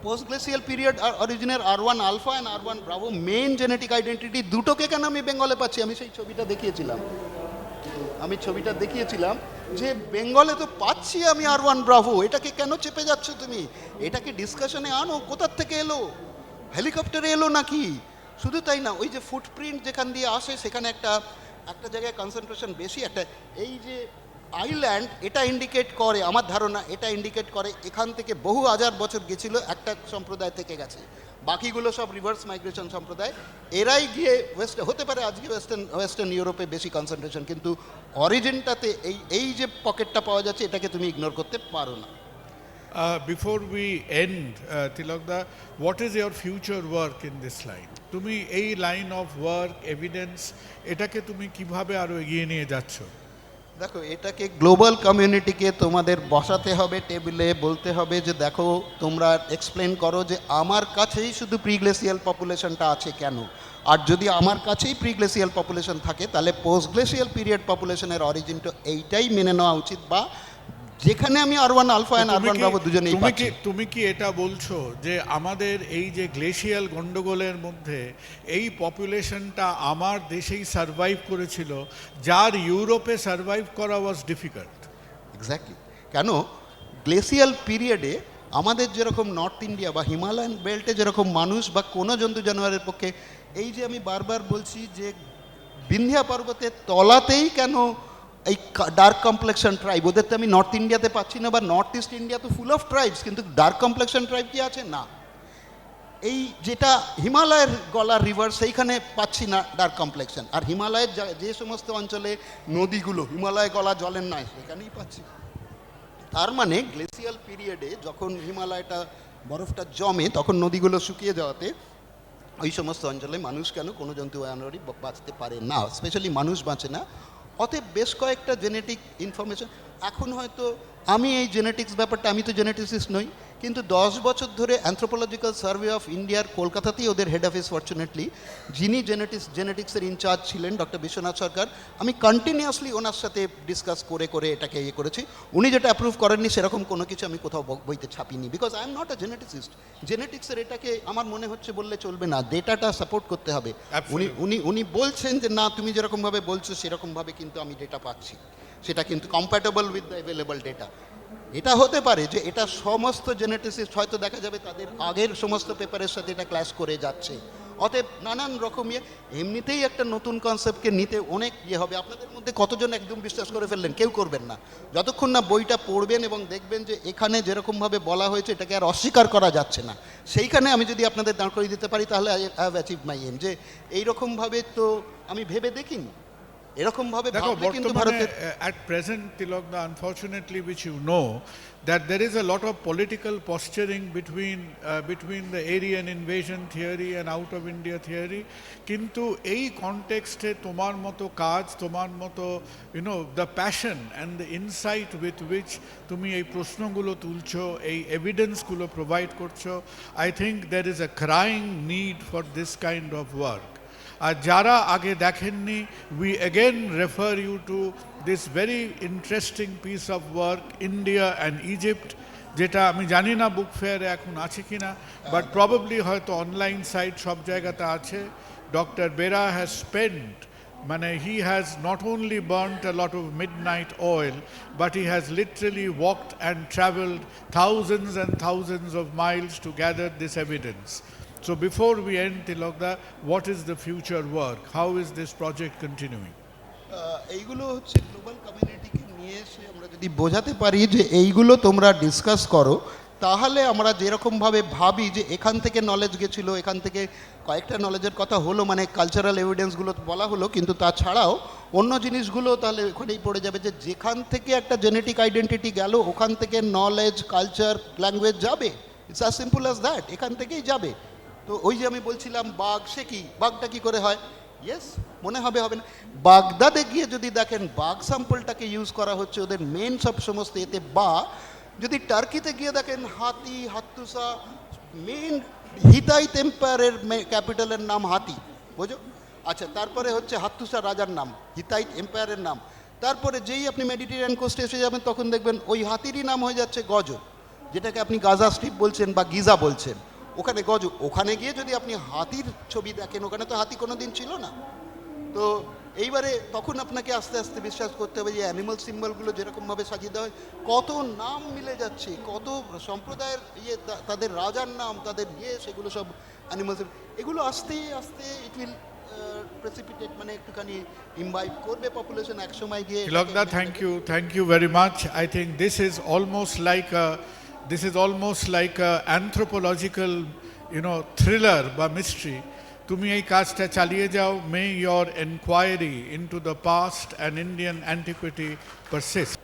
পোস্ট গ্লেসিয়াল পিরিয়ড আর অরিজিনের R1 alpha and R1 bravo main genetic identity দুটোকে কেন আমি বেঙ্গলে পাচ্ছি? আমি সেই ছবিটা দেখিয়েছিলাম যে বেঙ্গলে তো পাচ্ছি আমি R1 ব্রাভো, এটাকে কেন চেপে যাচ্ছ তুমি? এটাকে ডিসকাশনে আনো, কোথার থেকে এলো, হেলিকপ্টারে এলো নাকি? শুধু তাই না, ওই যে ফুটপ্রিন্ট যেখান দিয়ে আসে সেখানে একটা জায়গায় কনসেন্ট্রেশন বেশি, একটা এই যে আইল্যান্ড, এটা ইন্ডিকেট করে, আমার ধারণা এটা ইন্ডিকেট করে এখান থেকে বহু হাজার বছর গেছিল, একটা সম্প্রদায় থেকে গেছে, বাকিগুলো সব রিভার্স মাইগ্রেশন সম্প্রদায়, এরাই গিয়ে হতে পারে আজকে ওয়েস্টার্ন ইউরোপে বেশি কনসেন্ট্রেশন, কিন্তু অরিজিনটাতে এই যে পকেটটা পাওয়া যাচ্ছে এটাকে তুমি ইগনোর করতে পারো না। Before we end, Tilakda, what is your future work in this line? তুমি এই লাইন অফ ওয়ার্ক এভিডেন্স এটাকে তুমি কিভাবে আরো এগিয়ে নিয়ে যাচ্ছ? দেখো, এটাকে গ্লোবাল কমিউনিটিকে তোমাদের বসাতে হবে টেবিলে, বলতে হবে যে দেখো তোমরা এক্সপ্লেন করো যে আমার কাছেই শুধু প্রিগ্লেসিয়াল পপুলেশনটা আছে কেন, আর যদি আমার কাছেই প্রিগ্লেসিয়াল পপুলেশন থাকে তাহলে পোস্ট গ্লেসিয়াল পিরিয়ড পপুলেশনের অরিজিনটা এইটাই মেনে নেওয়া উচিত, বা যেখানে আমি R1 alpha and R1 Bravo দুজনেই পাচ্ছি। তুমি কি এটা বলছো যে আমাদের এই যে গ্লেশিয়াল গন্ডগোলের মধ্যে এই পপুলেশনটা আমার দেশেই সারভাইভ করেছিল, যার ইউরোপে সারভাইভ করা ওয়াজ ডিফিকাল্ট? এক্স্যাক্টলি। কেন, গ্লেসিয়াল পিরিয়ডে আমাদের যেরকম নর্থ ইন্ডিয়া বা হিমালয়ান বেল্টে যেরকম মানুষ বা কোনো জন্তু জানোয়ারের পক্ষে, এই যে আমি বারবার বলছি যে বিন্ধ্যা পর্বতের তলাতেই কেন এই ডার্ক কমপ্লেক্সন ট্রাইব, ওদের তো আমি নর্থ ইন্ডিয়াতে পাচ্ছি না, বা নর্থ ইস্ট ইন্ডিয়া তো ফুল অফ ট্রাইবস, কিন্তু ডার্ক কমপ্লেক্সন ট্রাইব কি আছে? না। এই যেটা হিমালয়ের গলার রিভার সেইখানে পাচ্ছি না ডার্ক কমপ্লেক্সন, আর হিমালয়ের যে সমস্ত অঞ্চলে নদীগুলো হিমালয় গলা জলের নয় সেখানেই পাচ্ছি। তার মানে গ্লেসিয়াল পিরিয়ডে যখন হিমালয়টা বরফটা জমে তখন নদীগুলো শুকিয়ে যাওয়াতে ওই সমস্ত অঞ্চলে মানুষ কেন কোনো জন্তু জানোয়ারই বাঁচতে পারে না, স্পেশালি মানুষ বাঁচে না। অতএব বেশ কয়েকটা জেনেটিক ইনফরমেশন এখন হয়তো আমি এই জেনেটিক্স ব্যাপারটা, আমি তো জেনেটিসিস্ট নই, কিন্তু 10 বছর ধরে অ্যানথ্রোপোলজিক্যাল সার্ভে অফ ইন্ডিয়ার কলকাতাতেই ওদের হেড অফিস ফর্চুনেটলি, যিনি জেনেটিক্সের ইনচার্জ ছিলেন ডক্টর বিশ্বনাথ সরকার, আমি কন্টিনিউয়াসলি ওনার সাথে ডিসকাস করে এটাকে করেছি। উনি যেটা অ্যাপ্রুভ করেননি সেরকম কোনো কিছু আমি কোথাও বইতে ছাপিনি, because I am not a geneticist. জেনেটিক্সের এটাকে আমার মনে হচ্ছে বললে চলবে না, ডেটাটা সাপোর্ট করতে হবে। উনি বলছেন যে না তুমি যেরকমভাবে বলছো সেরকমভাবে কিন্তু আমি ডেটা পাচ্ছি, সেটা কিন্তু compatible with the available data. এটা হতে পারে যে এটা সমস্ত জেনেটিসিস্ট হয়তো দেখা যাবে তাদের আগের সমস্ত পেপারের সাথে এটা ক্ল্যাশ করে যাচ্ছে, অতএব নানান রকম এমনিতেই একটা নতুন কনসেপ্টকে নিতে অনেক হবে। আপনাদের মধ্যে কতজন একদম বিশ্বাস করে ফেললেন? কেউ করবেন না। যতক্ষণ না বইটা পড়বেন এবং দেখবেন যে এখানে যেরকমভাবে বলা হয়েছে এটাকে আর অস্বীকার করা যাচ্ছে না, সেইখানে আমি যদি আপনাদের দাঁড় করিয়ে দিতে পারি তাহলে I have achieve my aim. যে এইরকমভাবে তো আমি ভেবে দেখিনি, এরকমভাবে দেখো কিন্তু বর্তমানে ভারতের at present Tilakda, unfortunately, which you know, that there is a lot of political posturing between the Aryan invasion theory and out of India theory. কিন্তু এই কনটেক্সটে তোমার মতো কাজ, তোমার মতো the passion and the insight with which তুমি এই প্রশ্নগুলো তুলছো, এই এভিডেন্সগুলো প্রোভাইড করছো, I think there is a crying need for this kind of work. আর যারা আগে দেখেননি, we again refer you to this very interesting piece of work, India and Egypt, যেটা আমি জানি না বুক ফেয়ারে এখন আছে কিনা, বাট প্রবাবলি হয়তো অনলাইন সাইট সব জায়গাতে আছে। ডক্টর বেরা হ্যাজ স্পেন্ট, মানে he has not only burnt a lot of midnight oil, but he has literally walked and traveled thousands and thousands of miles to gather this evidence. So before we end, Tilakda, what is the future work? How is this project continuing? এইগুলো হচ্ছে গ্লোবাল কমিউনিটিকে নিয়ে এসে আমরা যদি বোঝাতে পারি যে এইগুলো তোমরা ডিসকাস করো, তাহলে আমরা যেরকমভাবে ভাবি যে এখান থেকে নলেজ গেছিলো, এখান থেকে কয়েকটা নলেজের কথা হলো, মানে কালচারাল এভিডেন্সগুলো বলা হলো, কিন্তু তাছাড়াও অন্য জিনিসগুলো তাহলে ওখানেই পড়ে যাবে যে যেখান থেকে একটা জেনেটিক আইডেন্টিটি গেল ওখান থেকে নলেজ, কালচার, ল্যাঙ্গুয়েজ যাবে। It's as simple as that, এখান থেকেই যাবে। তো ওই যে আমি বলছিলাম বাঘ, সে কি বাঘটা কী করে হয়, ইয়েস মনে হবে না। বাগদাদে গিয়ে যদি দেখেন বাঘ স্যাম্পলটাকে ইউজ করা হচ্ছে ওদের মেন সব সমস্ত এতে, বা যদি টার্কিতে গিয়ে দেখেন হাতি, হাত্তুসা, মেন হিতাইত এম্পায়ারের ক্যাপিটালের নাম হাতি, বুঝো? আচ্ছা, তারপরে হচ্ছে হাত্তুসা রাজার নাম, হিতাইত এম্পায়ারের নাম। তারপরে যেই আপনি মেডিটেরিয়ান কোস্টে এসে যাবেন তখন দেখবেন ওই হাতিরই নাম হয়ে যাচ্ছে গজ, যেটাকে আপনি গাজা স্ট্রিপ বলছেন বা গিজা বলছেন, ওখানে গজ। ওখানে গিয়ে যদি আপনি হাতির ছবি দেখেন, ওখানে তো হাতি কোনো দিন ছিল না। তো এইবারে তখন আপনাকে আস্তে আস্তে বিশ্বাস করতে হবে যে অ্যানিমাল সিম্বলগুলো যেরকমভাবে সাজিয়ে দেওয়া হয়, কত নাম মিলে যাচ্ছে, কত সম্প্রদায়ের তাদের রাজার নাম, তাদের সেগুলো সব অ্যানিমাল সিম্বল, এগুলো আস্তে আস্তে ইট উইল প্রেসিপিটেট, মানে একটুখানি ইমবাইব করবে পপুলেশন এক সময় গিয়ে। Tilakda, thank you very much. I think this is almost like a anthropological thriller বা mystery. তুমি এই কাজটা চালিয়ে যাও। May your inquiry into the past and Indian antiquity persist.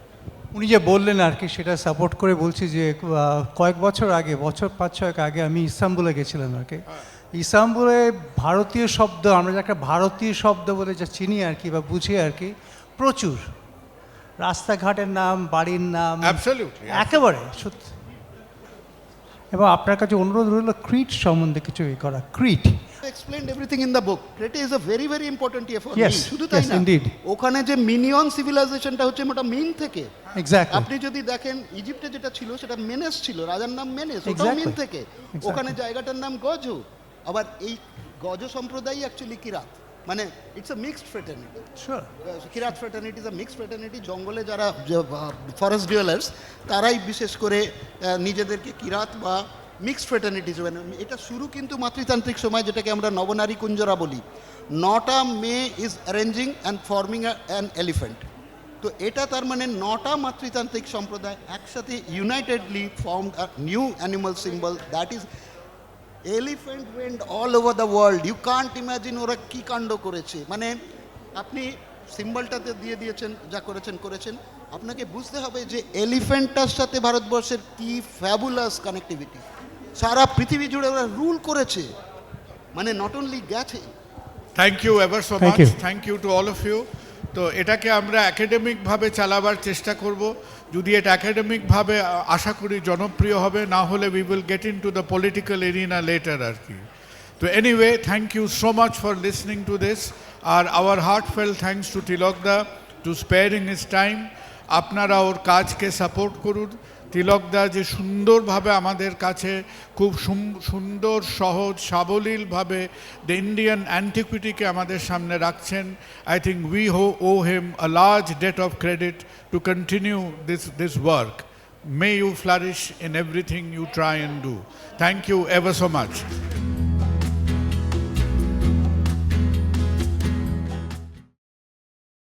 উনি যে বললেন আর কি, সেটা সাপোর্ট করে বলছি যে কয়েক বছর আগে, বছর 5-6 আগে আমি ইস্তাম্বুলে গেছিলাম আর কি। ইস্তাম্বুলে ভারতীয় শব্দ, আমরা যাকে ভারতীয় শব্দ বলে যা চিনি আর কি বা বুঝি আর কি, প্রচুর। রাস্তাঘাটের নাম, বাড়ির নাম, একেবারে সত্যি। এবং আপনার কাছে অনুরোধ রইল ক্রিট সম্বন্ধে কিছু করা। ক্রিট explained everything in the book. Crete is a very very important year for yes, me. শুধু তাই না, ওখানে যে মিনিয়ন সিভিলাইজেশনটা হচ্ছে ওটা মিন থেকে। এক্স্যাক্টলি। আপনি যদি দেখেন ইজিপ্টে যেটা ছিল সেটা মেনেস ছিল, রাজার নাম মেনেস, ওটাও মিন থেকে। ওখানে জায়গাটার নাম গজ। আবার এই গজ সম্প্রদায় অ্যাকচুয়ালি কিরাত, মানে it's a mixed fraternity. Sure, Kirat fraternity is a mixed fraternity. জঙ্গলে যারা ফরেস্ট ডিওলার্স তারাই বিশেষ করে নিজেদেরকে কিরাত বা মিক্সড ফ্রেটার্নিটিজ। এটা শুরু কিন্তু মাতৃতান্ত্রিক সময়, যেটাকে আমরা নবনারী কুঞ্জরা বলি। নটা may is arranging and forming an elephant. তো এটা তার মানে নটা মাতৃতান্ত্রিক সম্প্রদায় একসাথে unitedly formed a new animal symbol, that is elephant went all over the world. You can't imagine ওরা কী কাণ্ড করেছে। মানে আপনি সিম্বলটাতে দিয়ে দিয়েছেন, যা করেছেন, আপনাকে বুঝতে হবে যে এলিফ্যান্টটার সাথে ভারতবর্ষের কী ফ্যাবুলাস কানেক্টিভিটি। সারা পৃথিবী জুড়ে ওরা রুল করেছে, মানে নট অনলি গেছে। Thank you ever so much, thank you to all of you. তো এটাকে আমরা একাডেমিকভাবে চালাবার চেষ্টা করব। যদি এটা একাডেমিকভাবে আশা করি জনপ্রিয় হবে, না হলে we will get in to the political arena later আর কি। তো anyway, thank you so much for listening to this, আর our heartfelt thanks to Tilakda to sparing his time. আপনারা ওর কাজকে সাপোর্ট করুন। তিলকদা যে সুন্দরভাবে আমাদের কাছে খুব সুন্দর, সহজ, সাবলীলভাবে দ্য ইন্ডিয়ান অ্যান্টিকুইটিকে আমাদের সামনে রাখছেন, I think we owe him a large debt of credit to continue this work. May you flourish in everything you try and do. Thank you ever so much.